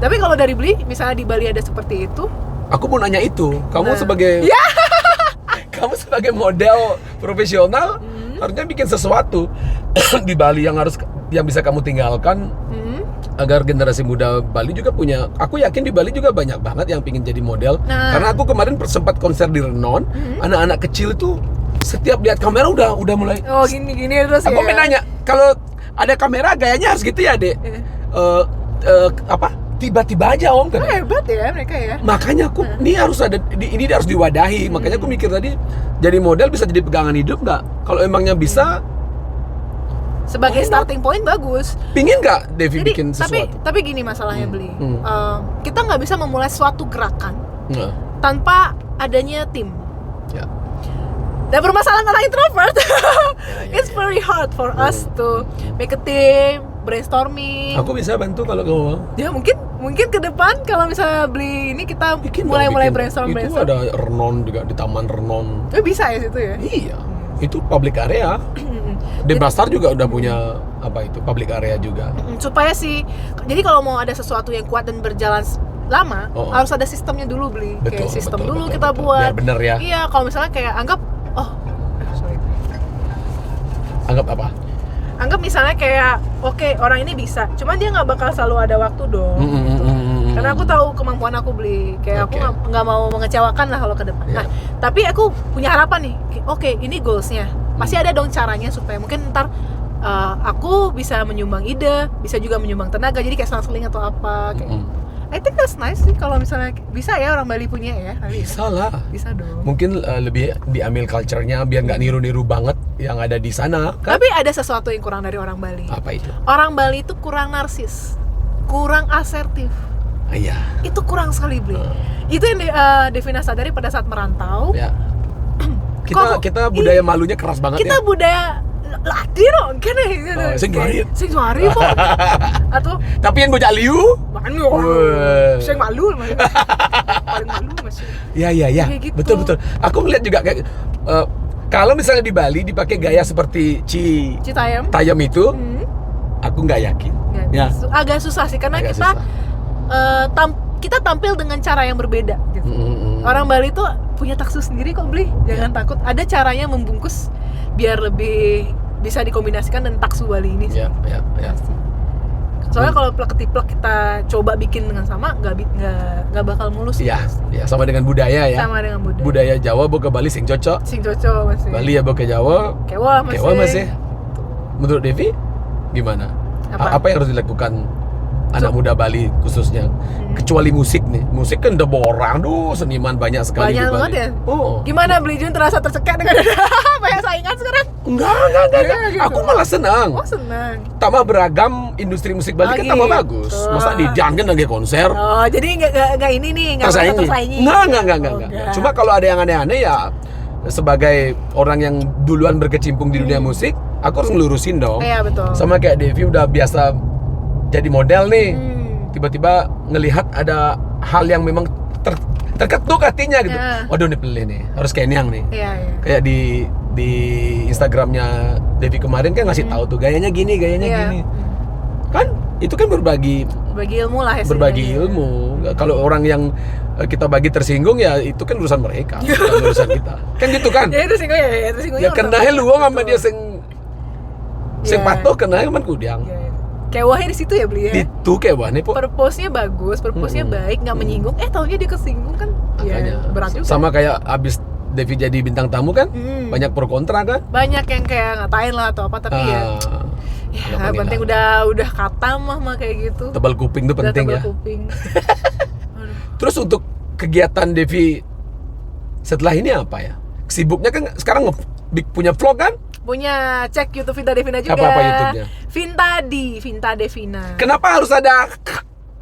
Tapi kalau dari Bli, misalnya di Bali ada seperti itu, Aku mau nanya itu, kamu Nah. sebagai kamu sebagai model profesional harusnya bikin sesuatu di Bali yang bisa kamu tinggalkan agar generasi muda Bali juga punya. Aku yakin di Bali juga banyak banget yang pingin jadi model. Nah. Karena aku kemarin sempat konser di Renon, anak-anak kecil itu setiap lihat kamera udah mulai. oh gini terus Aku mau nanya, kalau ada kamera gayanya harus gitu ya, Dek? Tiba-tiba aja Om kan? Hebat ya mereka ya. Makanya aku ini harus ada ini harus diwadahi. Makanya aku mikir tadi jadi model bisa jadi pegangan hidup nggak? Kalau emangnya bisa, Sebagai starting point bagus. pingin nggak Devi Jadi, bikin sesuatu? tapi gini masalahnya, Bli. Hmm. Kita nggak bisa memulai suatu gerakan Nah, tanpa adanya tim. ya. Dan permasalahan orang introvert, Ya, it's very hard for us to make a team, brainstorming. Aku bisa bantu kalau kamu mau. Ya mungkin ke depan kalau misalnya Beli ini kita Bikin mulai dong, bikin. brainstorm. Itu ada Renon juga di Taman Renon. Bisa ya situ ya. Iya, itu public area. Denpasar juga udah punya public area juga. Supaya jadi kalau mau ada sesuatu yang kuat dan berjalan lama, Oh. harus ada sistemnya dulu, Beli. Kayak sistem dulu kita buat. Biar bener ya. Iya, kalau misalnya kayak anggap Anggap apa? anggap misalnya kayak oke, orang ini bisa, cuman dia nggak bakal selalu ada waktu dong. Karena aku tahu kemampuan aku, Beli. Kayak Oke. aku nggak mau mengecewakan lah kalau ke depan. Iya. Nah, tapi aku punya harapan nih. Oke, ini goalsnya. Pasti ada dong caranya supaya mungkin ntar aku bisa menyumbang ide, bisa juga menyumbang tenaga. Jadi kayak selang-seling atau apa. Kayak. I think that's nice sih kalau misalnya bisa ya orang Bali punya ya. Kali ya. Bisa lah. Bisa dong. Mungkin lebih diambil culture-nya biar nggak niru-niru banget yang ada di sana. Kan? Tapi ada sesuatu yang kurang dari orang Bali. Apa itu? Orang Bali itu kurang narsis, kurang asertif. Iya. Itu kurang sekali, Bli. Itu yang Devina sadari pada saat merantau. Ya. Kok- Kita budaya malunya keras banget Kita ya. budaya Latino kan ya gitu. Sing juari. Sing juari po. Atau Tapi yang bocah liu? mana Wah. sing malu masih. Paling malu masih. Ya. Kayak gitu. Betul. Aku melihat juga kayak kalau misalnya di Bali dipakai gaya seperti Citayam. Tayam itu, aku nggak yakin. Ya. Agak susah sih karena Agak kita susah. kita tampil dengan cara yang berbeda gitu. Orang Bali tuh punya taksu sendiri kok, Bli. Jangan takut. Ada caranya membungkus biar lebih bisa dikombinasikan dengan taksu Bali ini sih. Ya. Soalnya kalau plek-ketiplek kita coba bikin dengan sama, nggak bakal mulus. Ya, sama dengan budaya ya. Sama dengan budaya. Budaya Jawa bawa ke Bali sing cocok. Sing cocok masih. Bali ya bawa ke Jawa. Kewa masih. Kewa masih. Menurut Devi gimana? Apa? Apa yang harus dilakukan anak muda Bali khususnya? Kecuali musik nih. Musik kan udah borang, seniman banyak sekali Banyak di Bali. banget ya? Oh. Gimana Beli Jun terasa tercekat dengan banyak saingan sekarang? Enggak. Gitu. Aku malah senang. Oh senang. Tambah beragam industri musik Bali kan tambah bagus. Masa di Jan kan lagi konser. Oh jadi nggak ini nih nggak merasa tersaingi. Enggak. Cuma kalau ada yang aneh-aneh ya sebagai orang yang duluan berkecimpung di dunia musik, aku harus ngelurusin dong. Iya betul. Sama kayak Devi udah biasa jadi model nih. Tiba-tiba ngelihat ada hal yang memang terketuk hatinya gitu. Ya. Waduh nih pilih nih, harus kayak Niang nih. Iya. Kayak di Instagramnya Devi kemarin kan ngasih tahu tuh gayanya gini, Iya. gini. Kan itu kan berbagi ilmu lah ya berbagi sebenarnya. ilmu. Kalau orang yang kita bagi tersinggung ya itu kan urusan mereka, bukan urusan kita. Kan gitu kan? Ya itu singgung Ya kena luang sama dia sing Iya. patuh kena man kudiang. Kewahnya di situ ya beli ya. Itu kayak wah nih po. Purpose-nya bagus, purpose-nya baik, nggak menyinggung. Taunya dia kesinggung kan? Ya, Makanya. berat juga. Sama kayak abis Devi jadi bintang tamu kan, banyak pro kontra kan. Banyak yang kayak ngatain lah atau apa, tapi ya nggak penting lah. udah kata mah kayak gitu. Tebal kuping tuh Udah penting tebal ya. kuping. Aduh. Terus untuk kegiatan Devi setelah ini apa ya? Sibuknya kan sekarang punya vlog kan? Punya cek YouTube Vinta Devina juga. Apa YouTube-nya? Vinta Devina. Kenapa harus ada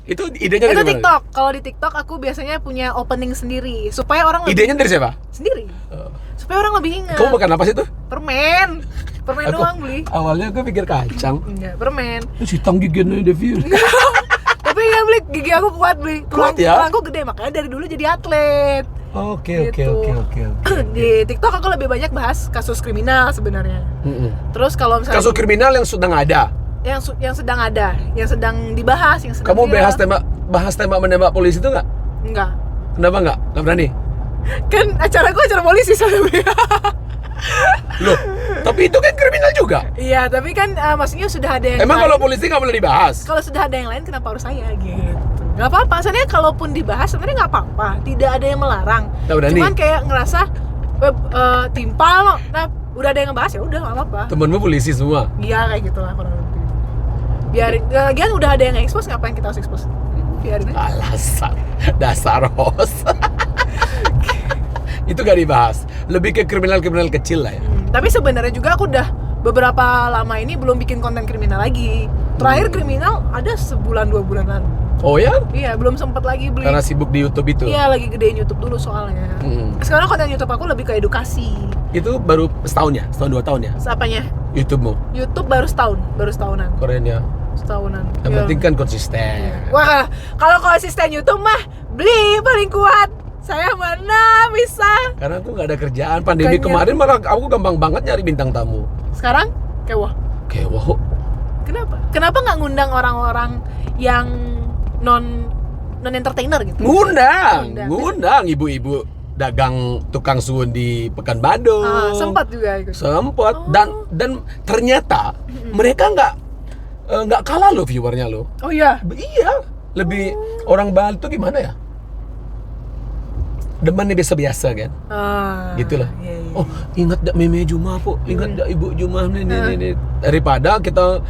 itu idenya Itu dari mana? TikTok. Kalau di TikTok aku biasanya punya opening sendiri supaya orang Idenya dari siapa? sendiri. Supaya orang lebih ingat. Kamu makan apa sih tuh? Permen doang beli. Awalnya aku pikir kacang. Enggak, permen. Si tang giginya Devi. Tapi ya beli, gigi aku kuat beli. Kuat ya? Tulangku gede, makanya dari dulu jadi atlet. Oke. Di TikTok aku lebih banyak bahas kasus kriminal sebenarnya. Terus kalau misalnya Kasus kriminal yang sedang ada. yang sedang ada, yang sedang dibahas, yang sedang Kamu viral. bahas tembak menembak polisi itu nggak? Enggak. Kenapa nggak? Nggak berani? Kan acaraku acara polisi soalnya. Loh, tapi itu kan kriminal juga. Iya, tapi kan maksudnya sudah ada yang Emang lain. kalau polisi nggak boleh dibahas? Kalau sudah ada yang lain kenapa harus saya gitu? Nggak apa-apa, soalnya kalaupun dibahas sebenarnya nggak apa-apa, tidak ada yang melarang. Nggak berani? Cuman kayak ngerasa timpal loh, nah udah ada yang ngebahas ya udah nggak apa-apa. Temenmu polisi semua. Iya kayak gitu lah kurang lebih. Biarin, lagian udah ada yang expose, ngapain kita harus expose? Biarin aja. Alasan dasar host. Itu gak dibahas. Lebih ke kriminal kecil lah ya. Tapi sebenarnya juga aku udah beberapa lama ini belum bikin konten kriminal lagi. Terakhir kriminal ada sebulan 2 bulan lalu. Oh ya? Iya, belum sempat lagi beli. Karena sibuk di YouTube itu. Iya, lagi gedein YouTube dulu soalnya. Sekarang konten YouTube aku lebih ke edukasi. Itu baru setahun ya? Setahun 2 tahun ya? Apanya? YouTube-mu? YouTube baru setahunan. Keren ya. Setahunan. Yang Iya. penting kan konsisten. Wah, kalau konsisten YouTube mah beli paling kuat. Saya mana bisa. Karena aku gak ada kerjaan. Pandemi Makanya. kemarin malah aku gampang banget nyari bintang tamu. Sekarang kayak wah. Kayak wow. Kenapa? Kenapa nggak ngundang orang-orang yang non entertainer gitu? Ngundang ibu-ibu dagang tukang suun di Pekanbaru. Sempat juga ikut. Sempat. Dan ternyata mereka nggak kalah loh viewernya loh. Oh iya. Iya, lebih orang Bali tuh gimana ya? Demannya biasa-biasa kan? Gitulah. Iya. Oh, ingat dak Meme Juma po? Ingat dak Ibu Juma ini. Daripada kita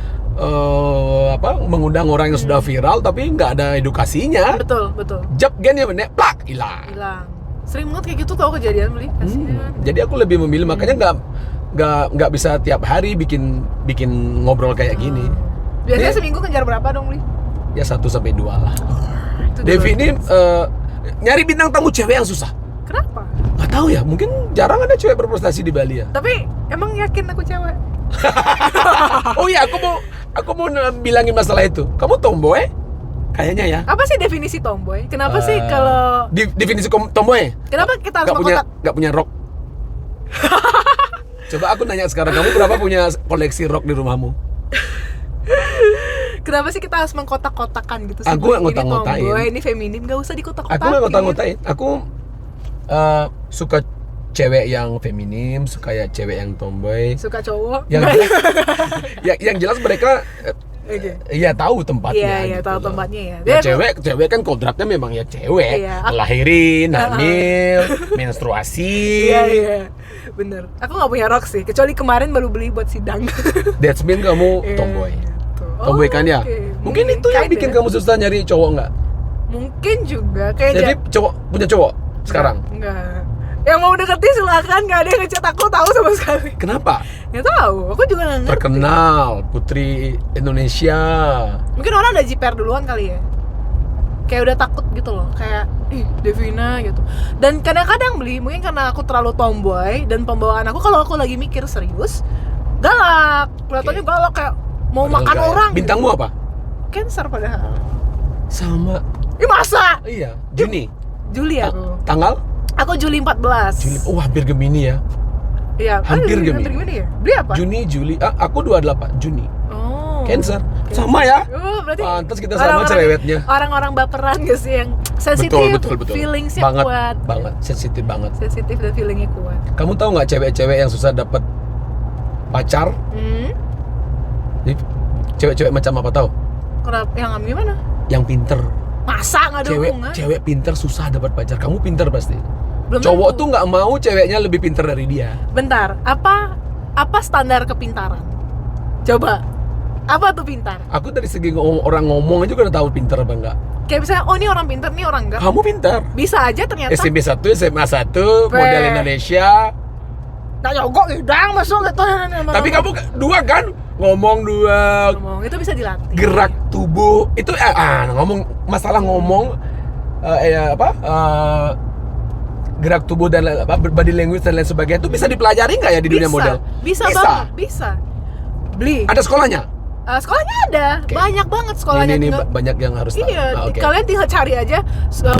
mengundang orang yang sudah viral tapi nggak ada edukasinya. Betul. Jab gen ya bener, plak hilang. Sering banget kayak gitu tau kejadian beli. Kasihan. Jadi aku lebih memilih makanya nggak bisa tiap hari bikin ngobrol kayak gini. Biasanya Ini- seminggu kejar berapa dong beli? Ya 1-2 lah. Itu Devi dulu. ini nyari bintang tamu cewek yang susah. Kenapa? Gak tahu ya, mungkin jarang ada cewek berprestasi di Bali ya. Tapi emang yakin aku cewek? Oh iya, aku mau bilangin masalah itu. Kamu tomboy? Kayaknya ya. Apa sih definisi tomboy? Kenapa sih kalau Definisi tomboy? kenapa kita harus Gak punya rok. Coba aku nanya sekarang, kamu berapa punya koleksi rok di rumahmu? Kenapa sih kita harus mengkotak-kotakan gitu sih? Aku nggak Ini ngotak-ngotain. tomboy, ini feminim, gak usah dikotak-kotakin. Aku gak ngotak-ngotain. Aku suka cewek yang feminim, suka ya cewek yang tomboy. Suka cowok. Yang jelas, yang jelas mereka Oke. iya tahu tempatnya. Iya, gitu tahu loh. tempatnya ya. Ya Dia- cewek kan kodratnya memang ya cewek. Iya. Lahirin, hamil, menstruasi. Iya. Bener. Aku nggak punya rok sih, kecuali kemarin baru beli buat sidang. That's mean kamu Iya, tomboy. gitu. Tomboy kan ya? Oke. Mungkin itu yang Kinda. bikin kamu susah nyari cowok nggak? Mungkin juga kayak Jadi punya cowok sekarang. Enggak. Yang mau deketin silakan, nggak ada yang ngechat aku tahu sama sekali. Kenapa? Nggak tahu, aku juga nggak ngerti. Terkenal putri Indonesia. Mungkin orang udah jiper duluan kali ya. Kayak udah takut gitu loh, kayak ih Devina gitu. Dan kadang-kadang beli, mungkin karena aku terlalu tomboy dan pembawaan aku kalau aku lagi mikir serius galak, kelihatannya Oke. galak kayak mau Padahal makan nggak ya. orang. Bintangmu apa? Cancer padahal. Sama. Ih masa? Iya. Juni. Juli aku. Tanggal? Aku Juli 14. Juli. Oh, hampir Gemini ya. Iya, Hampir Gemini. Hampir Gemini ya? Beli apa? Juni, Juli, aku 28 Juni. Oh. Cancer. Sama ya? Oh, berarti Pantas kita sama cerewetnya. Orang-orang baperan gak sih yang sensitif, Betul. feelingsnya Banget, kuat. banget, sensitif banget. Sensitif dan feelingnya kuat. Kamu tahu nggak cewek-cewek yang susah dapat pacar? Jadi, cewek-cewek macam apa tahu? Kenapa? Yang gimana? Yang pinter. Masa nggak ada hubungan? Cewek pinter susah dapat pacar. Kamu pinter pasti. Belum Cowok tentu. tuh nggak mau ceweknya lebih pinter dari dia. Bentar, apa standar kepintaran? Coba, apa tuh pintar? Aku dari segi orang ngomong aja udah tahu pinter apa enggak. Kayak misalnya, oh ini orang pintar, ini orang enggak. Kamu pinter. Bisa aja ternyata. SMP 1, SMA 1, model Indonesia. Nah nyogok udang masuk gitu. Tapi kamu dua kan? Ngomong dua, ngomong itu bisa dilatih. gerak tubuh itu ngomong masalah ngomong gerak tubuh dan body language dan lain sebagainya itu bisa dipelajari nggak ya di dunia model? Bisa banget, bisa. Beli. Ada sekolahnya? Sekolahnya ada, Oke. banyak banget sekolahnya. Ini tinggal- banyak yang harus tahu. Iya, Oke. kalian tinggal cari aja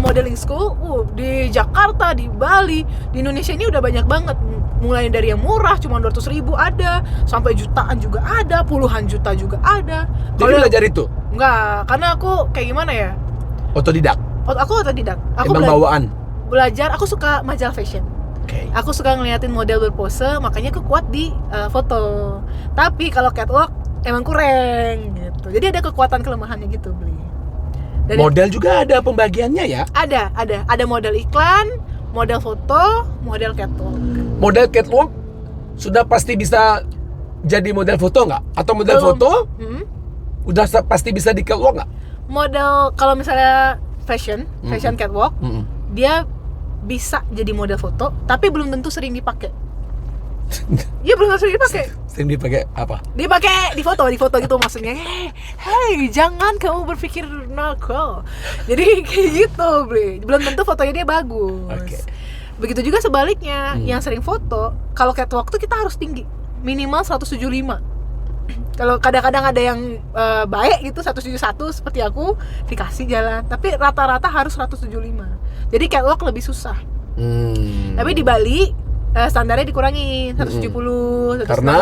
modeling school. Di Jakarta, di Bali, di Indonesia ini udah banyak banget. Mulai dari yang murah, cuma 200.000 ada, sampai jutaan juga ada, puluhan juta juga ada. Jadi belajar itu? Enggak, karena aku kayak gimana ya? Otodidak? Aku otodidak. Aku Emang bawaan? belajar, aku suka majalah fashion. Oke. Aku suka ngeliatin model berpose, makanya aku kuat di foto. Tapi kalau catwalk emang kurang gitu. Jadi ada kekuatan kelemahannya gitu, Beli. Dan Model juga ada pembagiannya ya? ada model iklan, model foto, model catwalk. Model catwalk sudah pasti bisa jadi model foto nggak? Atau model Belum. foto Hmm? udah pasti bisa di catwalk nggak? Model kalau misalnya fashion catwalk, dia bisa jadi model foto, tapi belum tentu sering dipakai. Iya belum tentu sering dipakai. Sering dipakai apa? Dipakai di foto gitu maksudnya. Hey, jangan kamu berpikir nakal. Jadi kayak gitu, Bre. Belum tentu fotonya dia bagus. Oke. Begitu juga sebaliknya, yang sering foto, kalau catwalk tuh kita harus tinggi, minimal 175. Kalau kadang-kadang ada yang baik gitu 171 seperti aku, dikasih jalan. Tapi rata-rata harus 175. Jadi catwalk lebih susah. Tapi di Bali standarnya dikurangi 170, 178. Karena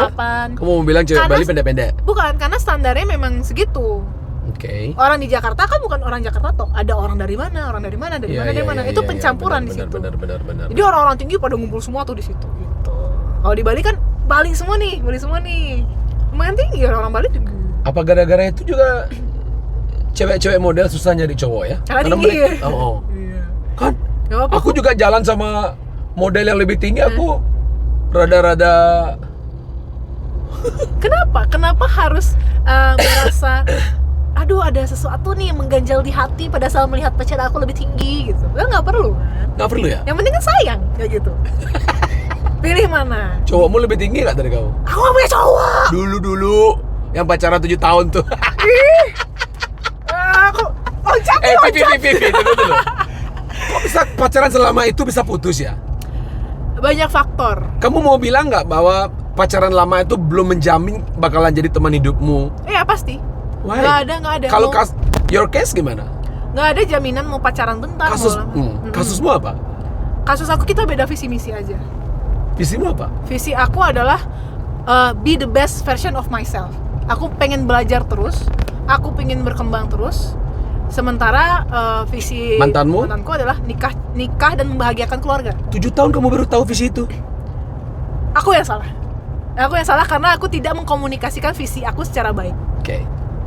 kamu mau bilang cewek Karena- Bali pendek-pendek? Bukan, karena standarnya memang segitu. Oke. Orang di Jakarta kan bukan orang Jakarta toh. Ada orang dari mana, dari mana. Itu pencampuran di situ. Benar. Jadi orang-orang tinggi pada ngumpul semua tuh di situ gitu. Kalau di Bali kan Bali semua nih. Lumayan tinggi orang Bali tinggi. Apa gara-gara itu juga cewek-cewek model susah nyari cowok ya? Karena tinggi. Oh. Iya. Kan Gak apa-apa. aku juga jalan sama model yang lebih tinggi, aku rada-rada Kenapa harus merasa aduh ada sesuatu nih yang mengganjal di hati pada saat melihat pacar aku lebih tinggi gitu. Kan nggak perlu kan. nggak perlu ya? Yang penting kan sayang kayak gitu. Pilih mana? Cowokmu lebih tinggi nggak dari kamu? Aku gak punya cowok. Dulu yang pacaran 7 tahun tuh. Aku loncat. Pipi, tunggu dulu. Kok bisa pacaran selama itu bisa putus ya? Banyak faktor. Kamu mau bilang nggak bahwa pacaran lama itu belum menjamin bakalan jadi teman hidupmu? Iya pasti. Why? Nggak ada. Kalau Mau- your case gimana? nggak ada jaminan mau pacaran bentar. Kasusmu apa? Kasus aku kita beda visi misi aja. Visimu apa? Visi aku adalah be the best version of myself. Aku pengen belajar terus. Aku pengen berkembang terus. Sementara visi Mantanmu? mantanku adalah nikah dan membahagiakan keluarga. 7 tahun kamu baru tahu visi itu? Aku yang salah. Aku yang salah karena aku tidak mengkomunikasikan visi aku secara baik. Oke.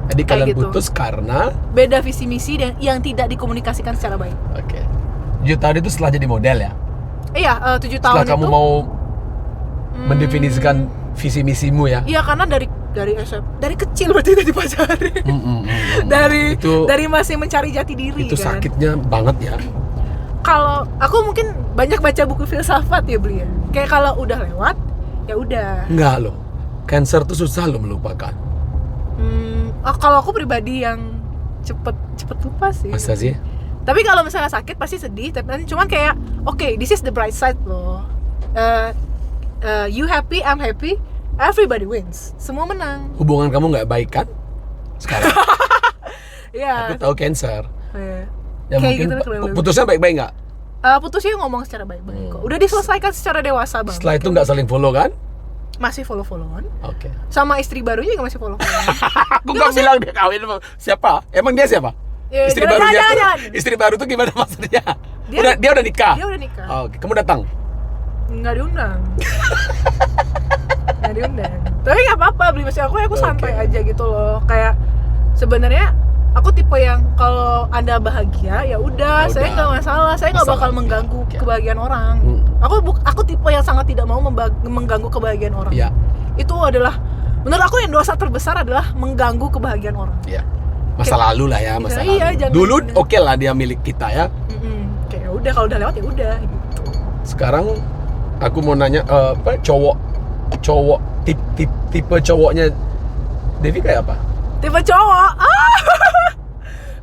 Jadi Kayak kalian gitu. putus karena Beda visi misi dan yang tidak dikomunikasikan secara baik. oke. 7 tahun itu setelah jadi model ya? Iya, 7 tahun Setelah kamu itu. mau mendefinisikan visi misimu ya? Iya, karena dari SMP, dari kecil berarti udah dipacarin. Itu Dari masih mencari jati diri itu kan. sakitnya banget ya. Kalau aku mungkin banyak baca buku filsafat ya beli ya. Kayak kalau udah lewat, ya udah. Enggak loh. Cancer tuh susah loh melupakan. Kalau aku pribadi yang cepet lupa sih. Masa sih? Tapi kalau misalnya sakit pasti sedih. Tapi cuman kayak, okay, this is the bright side loh. You happy, I'm happy, everybody wins. Semua menang. Hubungan kamu nggak baik kan? Sekarang Iya. aku tahu Cancer. Iya. Ya Kayak mungkin gitu lah kurang lebih. putusnya baik-baik nggak? Putusnya ngomong secara baik-baik kok. Udah diselesaikan secara dewasa banget. Setelah itu nggak saling follow kan? Masih follow-followan. Oke. Sama istri barunya juga masih follow-followan. Aku nggak bilang dia kawin sama siapa. Emang dia siapa? Ya, Istri jangan, barunya jangan, tuh, jangan. istri baru tuh gimana maksudnya? Dia Dia udah nikah. Dia udah nikah. Oke, kamu datang. Nggak diundang. Nggak diundang. Tapi nggak apa-apa, beli masih aku santai Oke. aja gitu loh. Kayak sebenarnya aku tipe yang kalau Anda bahagia ya udah, Ya saya udah. nggak masalah. Saya nggak bakal Masalah, mengganggu ya. kebahagiaan orang. Aku tipe yang sangat tidak mau mengganggu kebahagiaan orang. Iya. Itu adalah menurut aku yang dosa terbesar adalah mengganggu kebahagiaan orang. Iya. Masa lalu lah ya, masa lalu. Iya, jangan- Dulu oke lah dia milik kita ya. Kayak ya udah, kalau udah lewat ya udah gitu. Sekarang aku mau nanya cowok tipe cowoknya Devi kayak apa? Tipe cowok.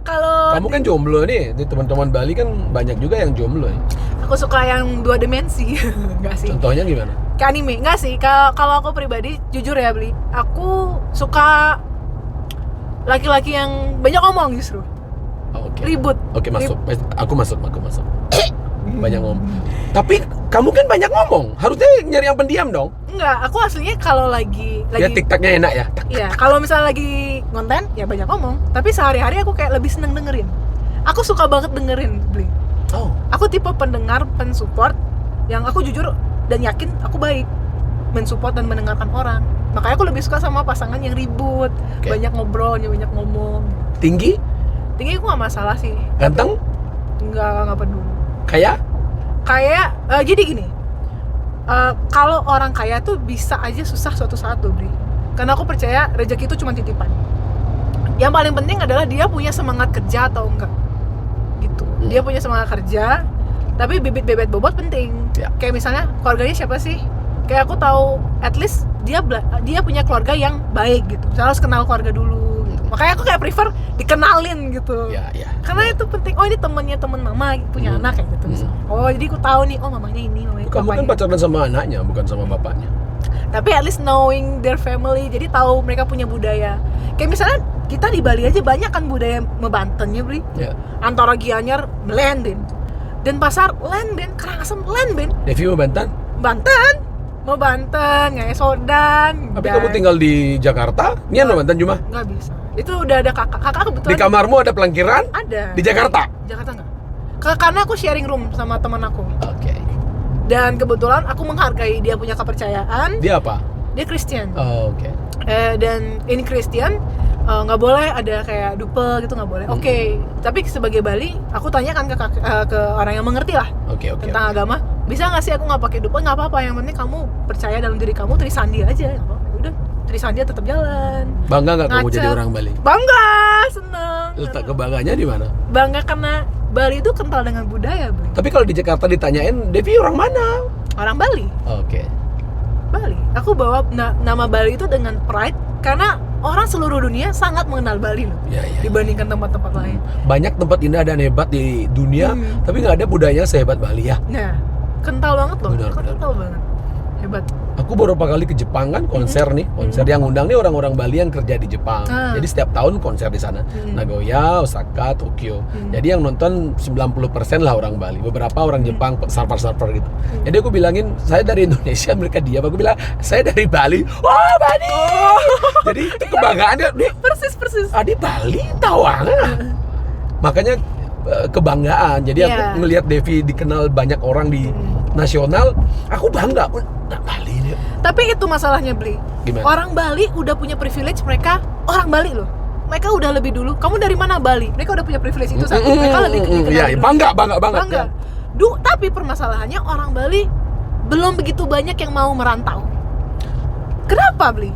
Kalau Kamu kan jomblo nih, di teman-teman Bali kan banyak juga yang jomblo ya. aku suka yang 2 dimensi. Enggak sih. Contohnya gimana? Kayak anime, enggak sih. Kalau aku pribadi jujur ya, Bli, aku suka laki-laki yang banyak ngomong justru. Oh, oke. Ribut. Oke, masuk. Aku masuk. Banyak ngomong. Tapi kamu kan banyak ngomong. Harusnya nyari yang pendiam dong. Enggak, aku aslinya kalau lagi Ya TikToknya enak ya. iya, kalau misalnya lagi konten ya banyak ngomong, tapi sehari-hari aku kayak lebih seneng dengerin. Aku suka banget dengerin, Bli. Oh. Aku tipe pendengar, pensupport yang aku jujur dan yakin aku baik mensupport dan mendengarkan orang. Makanya aku lebih suka sama pasangan yang ribut, Oke. banyak ngobrol, banyak ngomong. Tinggi, Tinggi aku nggak masalah sih, ganteng, nggak peduli. kaya. Kayak jadi gini, kalau orang kaya tuh bisa aja susah suatu saat tuh, Bri. Karena aku percaya rezeki itu cuma titipan. Yang paling penting adalah dia punya semangat kerja atau enggak, gitu. Dia punya semangat kerja, tapi bibit-bibit bobot penting. Ya. Kayak misalnya keluarganya siapa sih? Kayak aku tahu, at least dia punya keluarga yang baik gitu. Misalnya harus kenal keluarga dulu. Gitu. Makanya aku kayak prefer dikenalin gitu. Ya. Karena itu penting. Oh, ini temennya temen mama punya anak kayak gitu misalnya. Oh, jadi aku tahu nih, oh mamanya ini, mamanya Kamu kan papanya. pacaran sama anaknya, bukan sama bapaknya. Tapi at least knowing their family, jadi tahu mereka punya budaya. Kayak misalnya kita di Bali aja banyak kan budaya Mebanten ya, Bri. Ya. Antara Gianyar, Melenden, Denpasar, Lenden, Karangasem, Lenden, Devi mau Banten. Banten, mau Banten, Nyai Sodan. Tapi kamu tinggal di Jakarta, Nyan mau Banten cuma. Nggak bisa. Itu udah ada kakak kebetulan. Di kamarmu ada pelangkiran? ada. Di Jakarta. Jakarta nggak? Karena aku sharing room sama teman aku. Oke. Dan kebetulan aku menghargai dia punya kepercayaan. Dia apa? Dia Kristen. Oh, oke. Dan ini Kristen nggak boleh ada kayak dupe gitu, nggak boleh. Oke. Tapi sebagai Bali, aku tanyakan ke orang yang mengerti lah Oke. tentang agama. Bisa nggak sih aku nggak pakai dupe? Nggak apa-apa. Yang penting kamu percaya dalam diri kamu. Trisandi aja. Nggak apa-apa. Udah. Trisandi tetap jalan. Bangga nggak kamu Ngaca. jadi orang Bali? Bangga, seneng. Letak kebangganya di mana? Bangga karena Bali itu kental dengan budaya, Bali. Tapi kalau di Jakarta ditanyain, Devi orang mana? Orang Bali. Oke. Bali. Aku bawa nama Bali itu dengan pride karena orang seluruh dunia sangat mengenal Bali loh. Ya. Dibandingkan tempat-tempat lain. Banyak tempat indah dan hebat di dunia, tapi nggak ada budayanya sehebat Bali ya. Nah, kental banget loh. Benar. Kental banget. Hebat. Aku beberapa kali ke Jepang kan, konser nih. Konser yang ngundang nih orang-orang Bali yang kerja di Jepang. Jadi setiap tahun konser di sana. Nagoya, Osaka, Tokyo. Jadi yang nonton 90% lah orang Bali. Beberapa orang Jepang, surfer-surfer gitu. Jadi aku bilangin, saya dari Indonesia, mereka diam. Aku bilang, saya dari Bali. Wah, Bali! Jadi itu kebanggaannya. Nih, Persis. di Bali, Tawangan. Makanya kebanggaan. Jadi aku Iya. ngelihat Devi dikenal banyak orang di nasional, aku bangga. Nah, Bali nih. Tapi itu masalahnya, Bli. Gimana? Orang Bali udah punya privilege, mereka orang Bali loh. Mereka udah lebih dulu. Kamu dari mana, Bali? Mereka udah punya privilege itu satu. Mereka lebih dikenal Iya, dulu. bangga banget. Bangga. Tapi permasalahannya orang Bali belum begitu banyak yang mau merantau. Kenapa, Bli?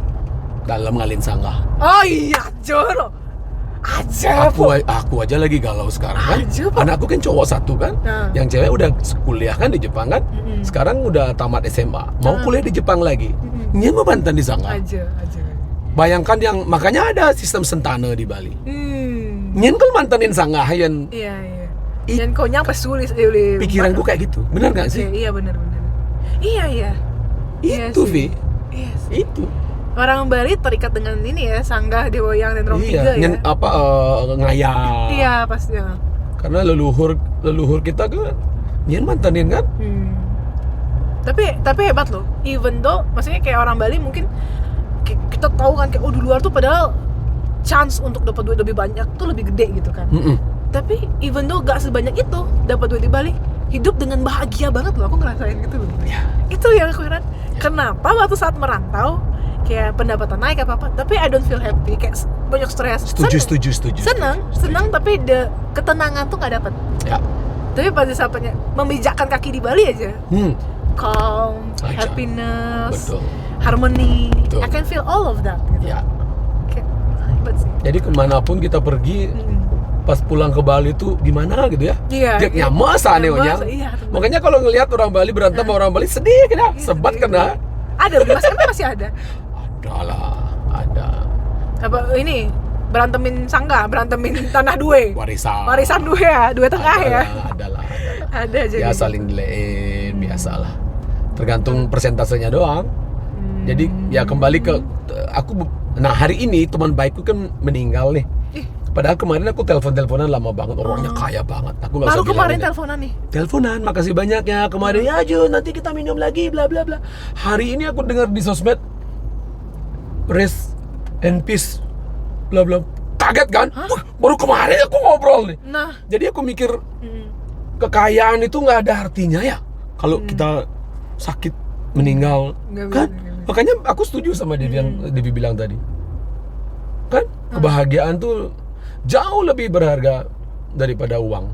Dalam ngalin sanggah. Oh iya, Joro. Aja, Aku aja lagi galau sekarang kan. Aja, Po. Anakku kan cowok satu kan. Nah. Yang cewek udah kuliah kan di Jepang kan. Sekarang udah tamat SMA. Mau kuliah di Jepang lagi. Dia mau Banten di sanggah. Aja. Bayangkan yang makanya ada sistem sentana di Bali. Nyen kan mantenin sanggah yang Iya. Dan kau nyampe sulit pikiranku kayak gitu. Benar gak sih? Iya, benar. Iya. Itu sih. Vi. Iya sih. Itu. Orang Bali terikat dengan ini ya, sanggah, dewoyang dan rompiga Iya, ya. ngayal. Iya, pasti. Ya. Karena leluhur kita kan Nyen mantenin kan? Tapi hebat loh. Even though maksudnya kayak orang Bali mungkin kita tahu kan kayak di luar tuh padahal chance untuk dapat duit lebih banyak tuh lebih gede gitu kan. Tapi even though gak sebanyak itu dapat duit di Bali, hidup dengan bahagia banget loh. Aku ngerasain gitu loh. Itu yang aku heran. Kenapa waktu saat merantau kayak pendapatan naik apa tapi I don't feel happy, kayak banyak stres. Setuju. Senang tapi ketenangan tuh nggak dapat. Ya. Tapi pada saatnya memijakkan kaki di Bali aja, calm, happiness, Betul. harmony, Betul. I can feel all of that. Gitu. Ya. Kayak hebat sih. Jadi kemanapun kita pergi, pas pulang ke Bali tuh gimana gitu ya? Iya. Dia nyamas aneonya. Iya, Makanya kalau ngelihat orang Bali berantem sama orang Bali sedih kan? Sebat kena. Ada di Mas masih ada. Ada. Apa ini? Berantemin sangga, berantemin tanah due. Warisan due ya, due tengah ya. Adalah. Ada aja. Ya gitu. saling dilein, biasalah. Tergantung persentasenya doang. Jadi ya kembali ke aku. Nah hari ini teman baikku kan meninggal nih. Padahal kemarin aku teleponan lama banget, orangnya kaya banget. Aku nggak usah baru bilang kemarin ini. teleponan nih. Teleponan, makasih banyak ya kemarin. Ya Jun, nanti kita minum lagi, bla bla bla. Hari ini aku dengar di sosmed, rest and peace, bla bla. Kaget kan? Wah, baru kemarin aku ngobrol nih. Nah, Jadi aku mikir kekayaan itu nggak ada artinya ya kalau kita sakit meninggal, Nggak kan? bisa. Makanya aku setuju sama Devi yang Devi bilang tadi. Kan kebahagiaan tuh jauh lebih berharga daripada uang.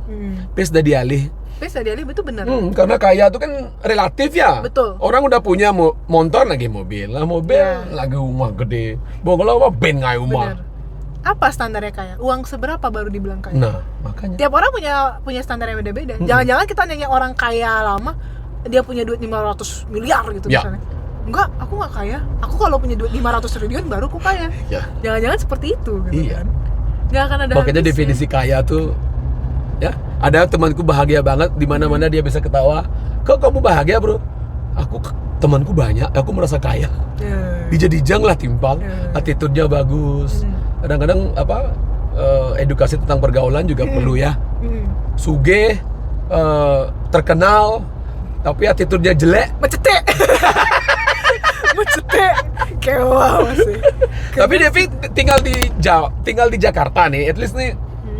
Pes dah dialih. Pes tadi Ali betul benar. Karena kaya itu kan relatif ya. Betul. Orang udah punya motor lagi mobil, lagi rumah gede. Bongol apa ben ngai rumah. Benar. Apa standarnya kaya? Uang seberapa baru dibilang kaya? Nah, makanya. Tiap orang punya standar yang beda-beda. Jangan-jangan kita nanya orang kaya lama, dia punya duit 500 miliar gitu Ya. misalnya. Enggak, aku nggak kaya. Aku kalau punya duit 500 triliun baru aku kaya. Ya. Jangan-jangan seperti itu gitu Iya. kan. Nggak akan ada Makanya habisnya. definisi kaya tuh ya, ada temanku bahagia banget di mana-mana dia bisa ketawa. Kok kamu bahagia, Bro? Temanku banyak, aku merasa kaya. Ya. Dijang lah timpang, attitude-nya bagus. Kadang-kadang edukasi tentang pergaulan juga perlu ya. Sugih, terkenal, tapi attitude-nya jelek. Mecetek. Mecetek. Kewa masih. Tapi Devi tinggal di Jakarta nih, at least nih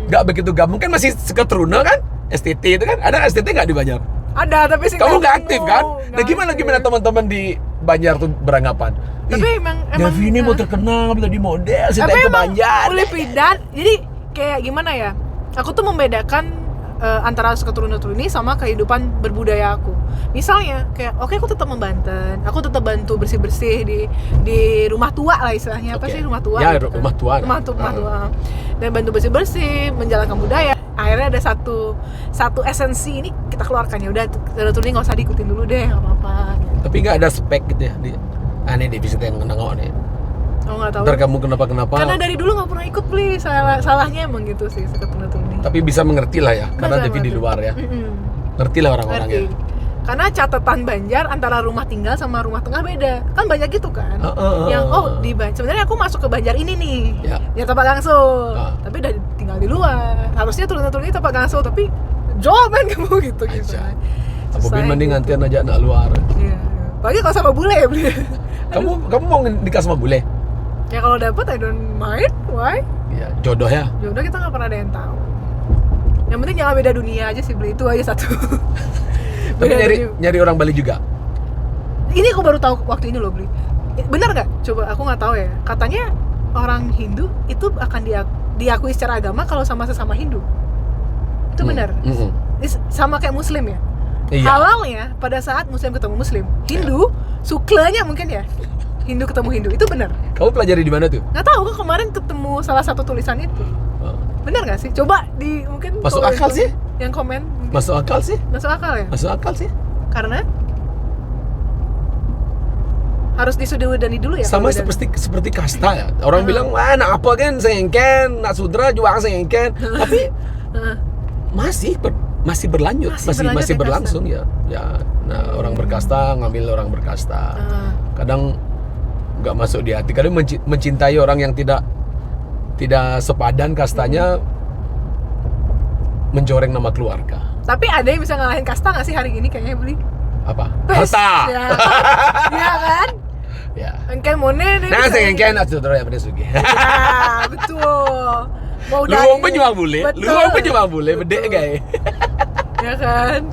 nggak begitu gabung kan, masih seketruna kan? STT itu kan, ada STT nggak di Banjar? Ada, tapi sih Kamu nggak aktif kan? Nah gimana teman-teman di Banjar tuh beranggapan? Tapi emang Devi ini mau terkenal, jadi model, tapi saya ke emang Banjar. boleh pindah. Jadi kayak gimana ya? Aku tuh membedakan antara keturunan-keturunan ini sama kehidupan berbudaya aku. Misalnya kayak oke, aku tetap membanten, aku tetap bantu bersih-bersih di rumah tua lah istilahnya. Apa Oke. sih rumah tua? Ya, gitu kan. rumah tua. Rumah tua. Dan bantu bersih-bersih, menjalankan budaya. Akhirnya ada satu esensi ini kita keluarkan, ya udah keturunan nggak usah diikutin dulu deh, nggak apa-apa. Gitu. Tapi nggak ada spek gitu ya di aneh Devi yang nengok nih. Oh nggak tahu. Ntar kamu kenapa? Karena dari dulu nggak pernah ikut beli, salahnya emang gitu sih keturunan-keturunan. Tapi bisa mengerti lah ya, karena Devi di luar ya. Ngerti lah orang-orangnya. Ngerti. Karena catatan Banjar antara rumah tinggal sama rumah tengah beda. Kan banyak gitu kan. Yang di Banjar, sebenarnya aku masuk ke Banjar ini nih. Ya Tapak Gangsul. Tapi udah tinggal di luar. Harusnya turunan-turunnya Tapak Gangsul, tapi jauh kan kamu gitu. Aku mending ngantian aja anak luar. Iya. Apalagi kalau sama bule ya beli. Kamu mau nikah sama bule? Ya kalau dapet I don't mind. Why? Ya, jodoh ya. Jodoh kita nggak pernah ada yang tahu. Yang penting jangan beda dunia aja sih, beli itu aja satu. Tapi nyari orang Bali juga. Ini aku baru tahu waktu ini loh, beli. Benar nggak? Coba aku nggak tahu ya. Katanya orang Hindu itu akan diakui secara agama kalau sama sesama Hindu. Itu benar. Sama kayak Muslim ya. Iya. Halalnya pada saat Muslim ketemu Muslim. Hindu suklanya mungkin ya. Hindu ketemu Hindu itu benar. Kamu pelajari di mana tuh? Nggak tahu, aku kemarin ketemu salah satu tulisan itu. Benar nggak sih? Coba mungkin Masuk akal sih. Yang komen. Masuk akal sih. Masuk akal ya? Masuk akal sih. Karena harus disudani dulu ya. Sama seperti kasta ya. Orang bilang, wah nak apa kan sengken, nak sudra juga sengken. Tapi masih berlanjut, masih berlangsung ya. Nah, orang berkasta ngambil orang berkasta. Kadang nggak masuk di hati. Kadang mencintai orang yang tidak sepadan kastanya, mencoreng nama keluarga. Tapi ada yang bisa ngalahin kasta nggak sih hari ini kayaknya beli? Apa? Pes. Harta. Ya, ya kan? Ya. Engken mone deh. Nah, saya engken atuh terus ya pada sugi. Ya, betul. Mau Luang penjual bule, Betul. luang penjual bule, bede guys. Ya kan?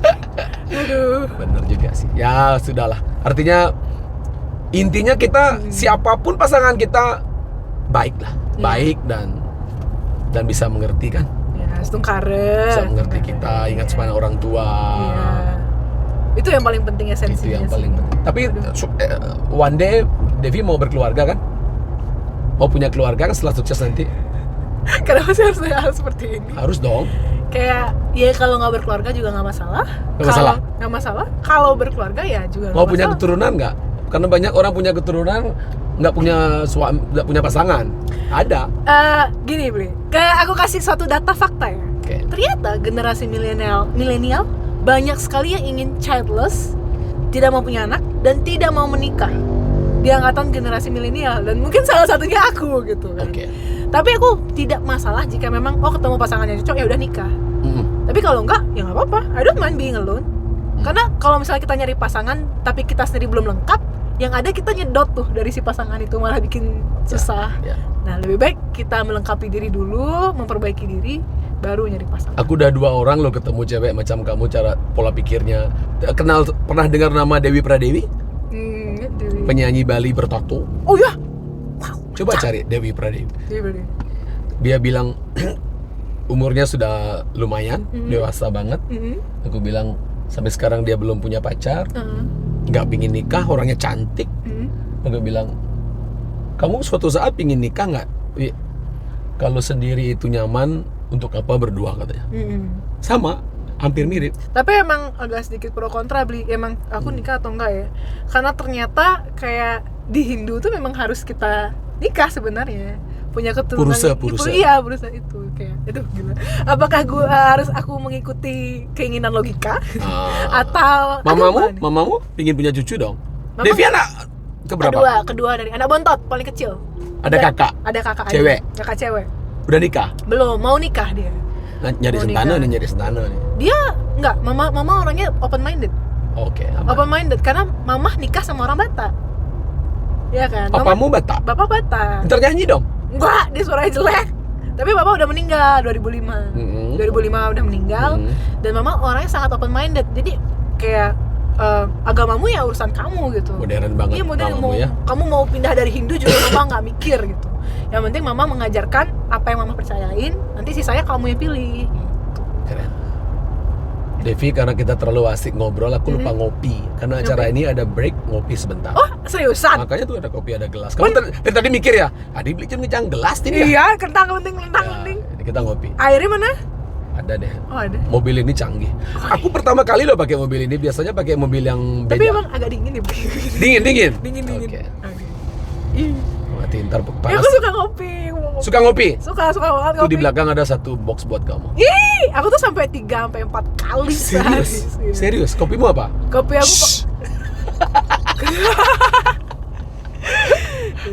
Aduh. Bener juga sih. Ya sudahlah. Artinya intinya kita siapapun pasangan kita baik lah, baik dan bisa mengerti kan, Ya, setungkare. bisa mengerti kita, ingat sama orang tua. Iya. Itu yang paling penting esensinya. Itu yang sih. paling penting. Tapi one day Devi mau berkeluarga kan? Mau punya keluarga kan setelah sukses nanti? Kenapa sih harus hal seperti ini? Harus dong. Kayak ya kalau nggak berkeluarga juga nggak masalah. Nggak masalah? Nggak masalah. Kalau berkeluarga ya juga Mau nggak punya masalah. keturunan nggak? Karena banyak orang punya keturunan nggak punya suami, nggak punya pasangan. Ada. Gini Bli, aku kasih suatu data fakta ya. Oke. Ternyata generasi milenial banyak sekali yang ingin childless, tidak mau punya anak dan tidak mau menikah di angkatan generasi milenial, dan mungkin salah satunya aku gitu kan. Oke. Tapi aku tidak masalah jika memang ketemu pasangannya cocok ya udah nikah. Tapi kalau enggak ya nggak apa-apa. I don't mind being alone. Karena kalau misalnya kita nyari pasangan tapi kita sendiri belum lengkap, yang ada kita nyedot tuh dari si pasangan itu, malah bikin susah. Ya. Nah, lebih baik kita melengkapi diri dulu, memperbaiki diri, baru nyari pasangan. Aku udah 2 orang loh ketemu cewek macam kamu, cara pola pikirnya. Pernah dengar nama Dewi Pradewi? Dewi. Penyanyi Bali bertato. Oh ya. Wow. Coba cari Dewi Pradewi. Dewi. Dia bilang umurnya sudah lumayan, dewasa banget. Aku bilang sampai sekarang dia belum punya pacar, nggak pingin nikah, orangnya cantik. Aku bilang, kamu suatu saat pingin nikah nggak? Kalau sendiri itu nyaman, untuk apa berdua katanya. Sama, hampir mirip. Tapi emang agak sedikit pro kontra Bli, emang aku nikah atau enggak ya? Karena ternyata kayak di Hindu tuh memang harus kita nikah sebenarnya, punya keturunan. Purusa. Iya, purusa itu kayak itu gila. Apakah harus aku mengikuti keinginan logika atau Mamamu pingin punya cucu dong. Mama- Devi anak keberapa? Kedua dari anak bontot paling kecil. Ada kakak? Ada kakak Cewek? aja. Kakak cewek. Udah nikah? Belum, mau nikah dia. Nyari Mau sentana nikah. nih, nyari sentana nih. Dia enggak, mama orangnya open minded. Oke, aman. Open minded karena mama nikah sama orang Batak. Iya kan? Papamu Batak? Bapak Batak. Ntar nyanyi dong. Enggak, dia suaranya jelek. Tapi bapak udah meninggal 2005. 2005 udah meninggal. Dan mama orangnya sangat open minded. Jadi kayak agamamu ya urusan kamu gitu. Modern banget. Iya, modern. mamamu ya. Kamu mau pindah dari Hindu juga mama nggak mikir gitu. Yang penting mama mengajarkan apa yang mama percayain. Nanti sisanya kamu yang pilih. Keren. Devi, karena kita terlalu asik ngobrol, aku lupa ngopi. Karena acara ini ada break, ngopi sebentar. Oh, seriusan? Makanya tuh ada kopi, ada gelas. Kamu dari tadi mikir ya, Adi beli ngecang gelas ini ya? Iya, kentang lenting. Ya, ini kita ngopi. Airnya mana? Ada deh. Oh, ada. Mobil ini canggih. Aku pertama kali loh pakai mobil ini. Biasanya pakai mobil yang beda. Tapi emang agak dingin ya. Dingin. Dingin. Oke. Oke. Ih. Mati ntar Ya, panas. aku suka ngopi. Suka ngopi? Suka banget Tuh ngopi. di belakang ada satu box buat kamu. Ih, aku tuh sampai 3-4 kali sehari. Serius? Kopimu apa? Kopi aku Shh.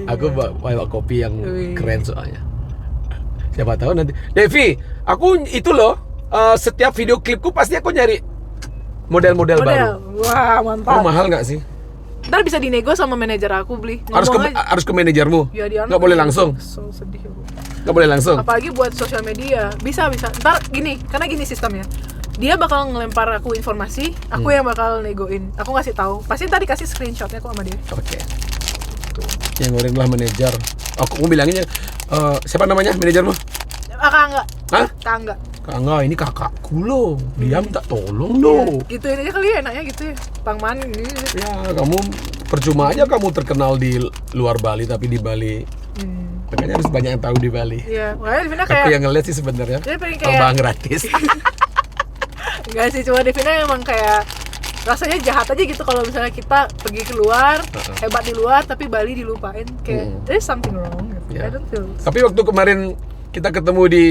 Aku bawa kopi yang Wih. keren soalnya. Siapa tahu nanti. Devi, aku itu loh, setiap video klipku pasti aku nyari model-model baru. Wah, Kamu mantap. mahal nggak sih? Ntar bisa dinego sama manajer aku beli. Harus ke manajermu. Ya, dia Nggak boleh langsung. So sedih aku. Nggak boleh langsung. Apalagi buat sosial media. Bisa. Ntar gini, karena gini sistemnya. Dia bakal ngelempar aku informasi, aku yang bakal negoin. Aku ngasih tahu. Pasti tadi kasih screenshotnya aku sama dia. Oke. Yang ngoreng lah manajer. Aku bilanginnya, siapa namanya manajermu? Kakak enggak. Hah? Kakak enggak. Kak enggak, ini kakakku loh. Dia minta tolong loh. Gituin aja kali ya, enaknya gitu ya. Pangman ini. Ya, kamu percuma aja kamu terkenal di luar Bali, tapi di Bali makanya harus banyak yang tahu di Bali. Iya, makanya Devina kayak Aku yang ngeliat sih sebenarnya. dia pengen Tambahan kayak gratis. enggak sih, cuma Devina emang kayak rasanya jahat aja gitu kalau misalnya kita pergi keluar, hebat di luar tapi Bali dilupain, kayak there's something wrong gitu. Yeah. I don't feel. Tapi waktu kemarin kita ketemu di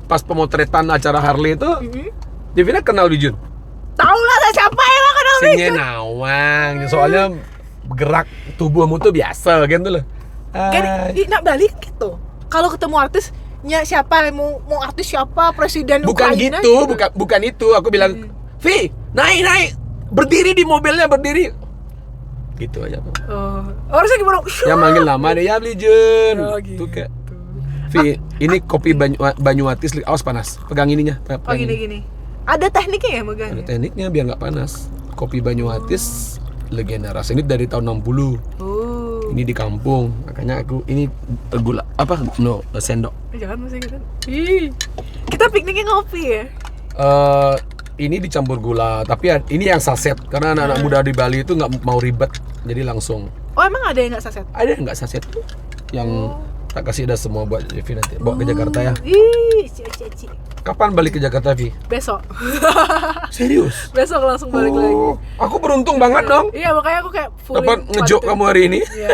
pas pemotretan acara Harley itu, Devina kenal Wijun. Tahu lah saya siapa emang kenal Si Wijun. Nawang. Soalnya gerak tubuhmu tuh biasa kan tuh loh. Kan nak Bali kan gitu. Kalau ketemu artis, nya siapa mau artis siapa, presiden Bukan Ukraina gitu, bukan itu. Aku bilang, Vi, naik, berdiri di mobilnya, berdiri. Gitu aja tuh. Oh, harusnya gimana? Yang manggil nama deh, ya beli Jun. Oh, Tuh gitu. kayak, Vi, ini kopi Banyumatis, awas panas. Pegang ininya. Oh pegang ini. gini. Ada tekniknya ya megang? Ada tekniknya biar nggak panas. Kopi Banyumatis legenda rasa ini dari tahun 60. Oh. Ini di kampung. Makanya aku ini gula sendok. Jangan masih gitu. Ih. Kita pikniknya ngopi ya. Ini dicampur gula, tapi ini yang saset karena anak-anak muda di Bali itu nggak mau ribet, jadi langsung. Oh, emang ada yang nggak saset? Ada yang nggak saset yang tak kasih dah semua buat Devi nanti bawa ke Jakarta ya. Ih, cici. Kapan balik ke Jakarta, Vi? Besok. Serius? Besok langsung balik lagi. Aku beruntung banget dong. Iya, makanya aku kayak full Dapat ngejok kamu hari ini. Iya.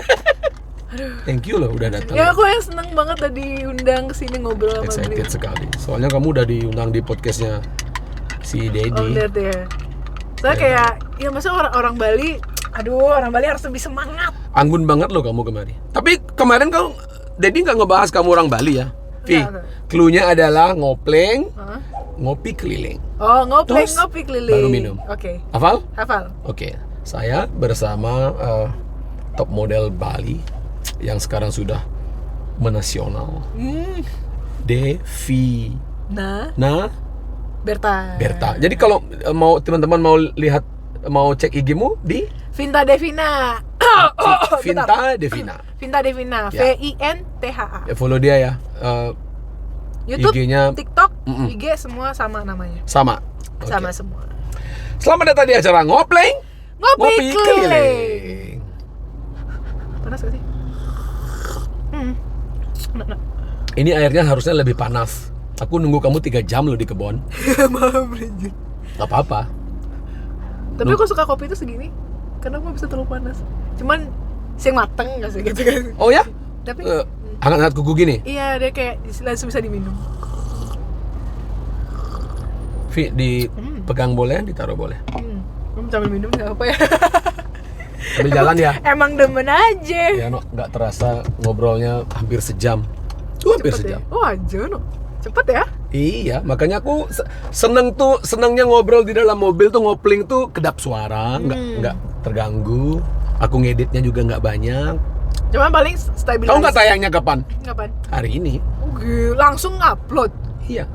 Thank you loh udah datang. Ya aku yang seneng banget tadi diundang kesini ngobrol sama Excited beliau. sekali. Soalnya kamu udah diundang di podcastnya si Oh, Dedi. lihat ya. Saya kayak ya masa orang Bali, orang Bali harus lebih semangat. Anggun banget loh kamu kemarin. Tapi kemarin kau Dedi nggak ngebahas kamu orang Bali ya. Vi, Enggak. clue-nya adalah ngopleng, Hah? ngopi keliling. Oh, ngopi Terus keliling. baru minum. Oke. Hafal? Hafal. Oke. Saya bersama top model Bali yang sekarang sudah menasional. Devi Nah, Berta. Jadi kalau mau teman-teman mau lihat mau cek IG-mu di Vinta Devina. Vinta Devina. Vinta Devina. Ya. VINTHA. Ya, follow dia ya. YouTube, IG-nya TikTok, IG semua sama namanya. sama. Oke. Sama semua. Selamat datang di acara Ngopleng Ngopi keliling. Keliling. Panas gak sih? Nah. Ini airnya harusnya lebih panas. Aku nunggu kamu 3 jam loh di kebun. Maaf, Bridget. Gak apa-apa. Tapi aku suka kopi itu segini karena aku gak bisa terlalu panas. Cuman siang mateng gak sih gitu kan. Oh ya? Tapi Hangat-hangat kuku gini. iya, dia kayak langsung bisa diminum. Vi, dipegang boleh, ditaruh boleh. Sambil minum gak apa ya. Sambil jalan ya. Emang demen aja. Ya, no, nggak terasa ngobrolnya hampir sejam. Hampir Cepet sejam. ya? Oh aja no. Cepet ya? Iya, makanya aku senangnya ngobrol di dalam mobil tuh ngopling tuh kedap suara, nggak terganggu. Aku ngeditnya juga nggak banyak. Cuman paling stabilitas. Tahu nggak tayangnya kapan? Kapan? Hari ini. Oke, langsung upload. Iya.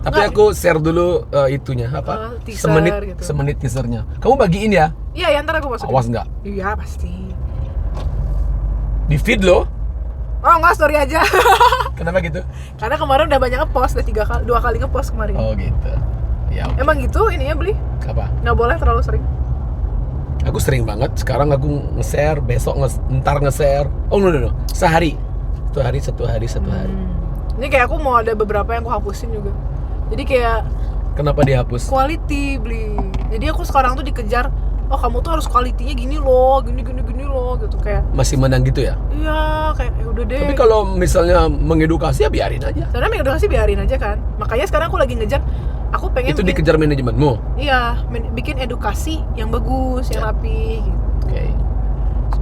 Tapi Nggak. aku share dulu itunya apa? Teaser gitu. Semenit teasernya. Kamu bagiin ya? Iya, ya ntar aku masukin. Awas nggak? Iya, pasti. Di feed loh. Oh, enggak, story aja. Kenapa gitu? Karena kemarin udah banyak nge-post, udah 2 kali nge-post kemarin. Oh gitu. Ya. Oke. Emang gitu ininya beli? Apa? Nggak boleh terlalu sering. Aku sering banget. Sekarang aku nge-share, besok ntar nge-share. Oh no. Sehari. Satu hari. Ini kayak aku mau ada beberapa yang aku hapusin juga. Jadi kayak Kenapa dihapus? quality beli. Jadi aku sekarang tuh dikejar, oh kamu tuh harus quality-nya gini loh, gini loh gitu kayak. Masih menang gitu ya? Iya, kayak ya udah deh. Tapi kalau misalnya mengedukasi ya biarin aja. Sebenarnya mengedukasi biarin aja kan. Makanya sekarang aku lagi ngejar, aku pengen Itu dikejar manajemenmu. Iya, bikin edukasi yang bagus, yang Ya. rapi gitu. Oke.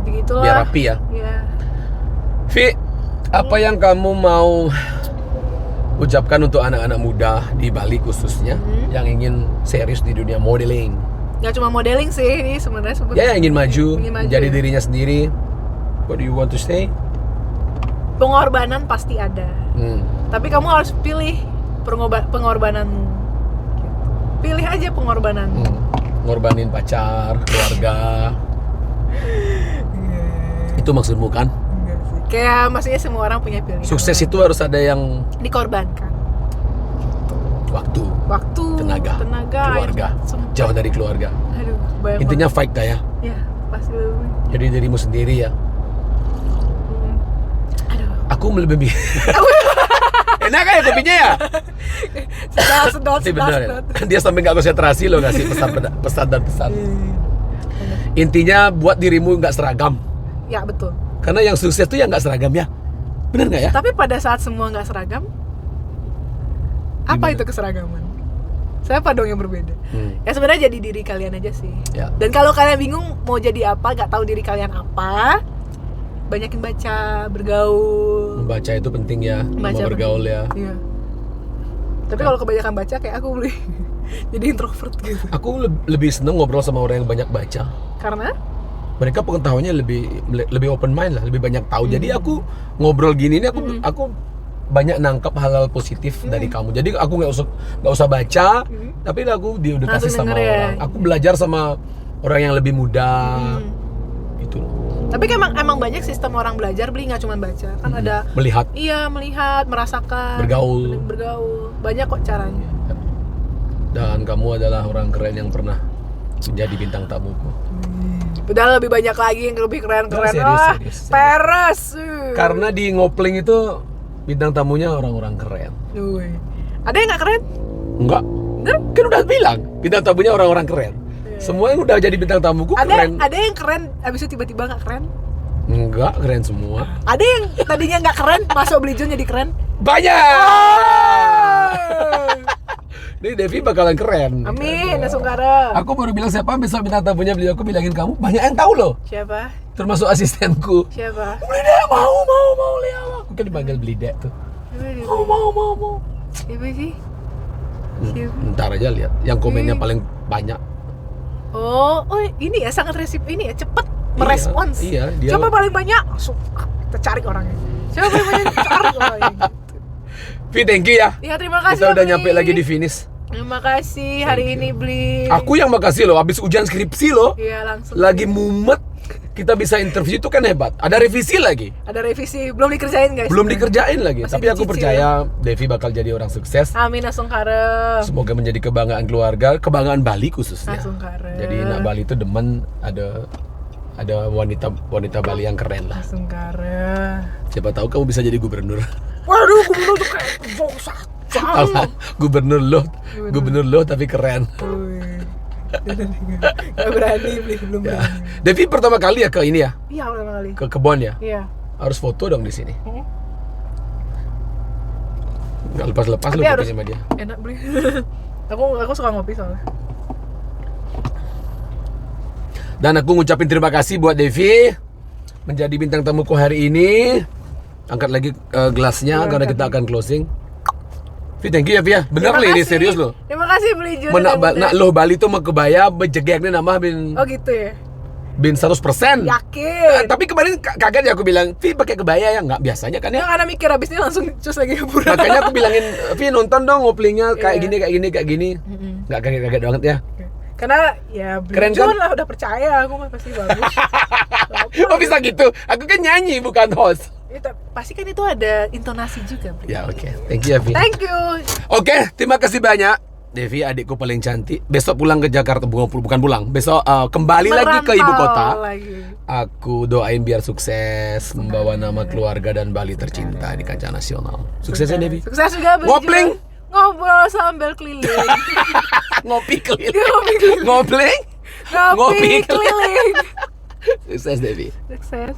Begitulah. Biar rapi ya. Iya. Vi, apa yang kamu mau ucapkan untuk anak-anak muda di Bali khususnya yang ingin serius di dunia modeling? Nggak cuma modeling sih ini sebenarnya Ya, yang ingin maju, menjadi ya. dirinya sendiri. What do you want to say? Pengorbanan pasti ada. Tapi kamu harus pilih pengorbananmu. Pilih aja pengorbananmu. Ngorbanin pacar, keluarga. Itu maksudmu kan? Enggak sih. Kayak maksudnya semua orang punya pilihan. Sukses itu harus ada yang dikorbankan. waktu, Waktu, tenaga, keluarga, semua. jauh dari keluarga. Aduh, bayang Intinya fight dah ya. banget. Ya, pasti lebih. Jadi dirimu sendiri ya. Aduh. Aku lebih enak kan ya kopinya ya? Sedot. Tapi bener ya. Dia sampai nggak konsentrasi loh ngasih pesan dan pesan. Intinya buat dirimu nggak seragam. Ya, betul. Karena yang sukses tuh yang nggak seragam ya. Bener nggak ya? Tapi pada saat semua nggak seragam, apa Gimana? itu keseragaman? Siapa dong yang berbeda? Ya sebenarnya jadi diri kalian aja sih. Ya. Dan kalau kalian bingung mau jadi apa, nggak tahu diri kalian apa, banyakin baca, bergaul. Membaca itu penting ya, Baca mau bergaul ya. Iya. Tapi kalau kebanyakan baca kayak aku boleh jadi introvert gitu. Aku lebih seneng ngobrol sama orang yang banyak baca. Karena Mereka pengetahuannya lebih open mind lah, lebih banyak tahu. Jadi aku ngobrol gini ini aku banyak nangkap hal-hal positif dari kamu. Jadi aku nggak usah baca, tapi aku udah kasih Langsung sama denger ya. orang. Aku belajar sama orang yang lebih muda, gitu loh. tapi kan emang banyak sistem orang belajar beli, nggak cuma baca kan ada Melihat, melihat, merasakan, bergaul. banyak kok caranya. Dan kamu adalah orang keren yang pernah menjadi bintang tamuku. Udah lebih banyak lagi yang lebih keren. Serius. Peres. Karena di Ngopling itu bintang tamunya orang-orang keren. Wih. Ada yang nggak keren? Enggak. Kan udah bilang bintang tamunya orang-orang keren. Semua yang udah jadi bintang tamuku keren. Ada yang keren, abis itu tiba-tiba nggak keren. Enggak, keren semua. Ada yang tadinya nggak keren, masuk Belijun jadi keren. Banyak. Nih Devi bakalan keren. Amin, Nasungkara. Aku baru bilang siapa besok bintang tamunya beliau, aku bilangin kamu. Banyak yang tahu loh. Siapa? Termasuk asistenku. Siapa? Belida, mau lihat. Aku kan dipanggil Belida tuh. Mau. Siapa sih? Siapa? Ntar aja lihat. Yang komennya paling banyak. Oh, ini ya sangat ini ya cepet merespons. Iya, dia. Siapa paling banyak? Langsung kita cari orangnya. Siapa paling banyak? Cari orangnya. Vi, thank you ya. Ya terima kasih. Kita udah Bli. nyampe lagi di finish. Terima kasih hari ini beli. Aku yang makasih loh, habis ujian skripsi loh. Iya langsung. Lagi mumet, kita bisa interview itu kan hebat. Ada revisi lagi. Ada revisi, belum dikerjain guys. Belum dikerjain lagi. Masih Tapi aku dicicil. percaya Devi bakal jadi orang sukses. Amin Nasungkara. Semoga menjadi kebanggaan keluarga, kebanggaan Bali khususnya. Nasungkara. Jadi nak Bali itu demen ada wanita Bali yang keren lah. Nasungkara. Siapa tahu kamu bisa jadi gubernur. Waduh, gubernur tuh kayak Apa? Gubernur lo tapi keren. Gak berani beli, belum Ya. berani. Devi pertama kali ya ke ini ya, Iya pertama kali. ke kebun ya. Iya. Harus foto dong di sini. Nggak lepas-lepas Tapi lo harus- fotonya sama dia. Enak beli. aku suka ngopi soalnya. Dan aku ngucapin terima kasih buat Devi menjadi bintang tamuku hari ini. Angkat lagi gelasnya karena kita akan closing. Vi, thank you ya Vi ya. Bener Terima nih, ini kasih. serius loh. Terima kasih beli Jun. Nak loh Bali tuh mau kebaya bejegeknya nama bin Oh gitu ya. bin 100%. Yakin. Tapi kemarin kaget ya aku bilang, Vi pakai kebaya ya? Nggak biasanya kan ya. Yang karena mikir abis ini langsung cus lagi hiburan. Makanya aku bilangin, Vi nonton dong ngoplingnya kayak gini. Nggak kaget banget ya. Karena ya beli Keren Jun kan? lah udah percaya aku mah pasti bagus. Oh bisa gitu? Aku kan nyanyi bukan host. Pasti kan itu ada intonasi juga. Bli. Ya oke. Thank you ya Vi. Thank you. Oke, terima kasih banyak. Devi adikku paling cantik. Besok pulang ke Jakarta, bukan pulang. Besok kembali lagi ke ibu kota. Lagi. Aku doain biar sukses membawa nama keluarga dan Bali tercinta di kancah nasional. Suksesnya Devi. Sukses juga Bli Ngopling. Jun. Ngobrol sambil keliling. Ngopi keliling. Ngopi keliling. Ngopling. Ngopi Ngopi keliling. Sukses Devi. Sukses.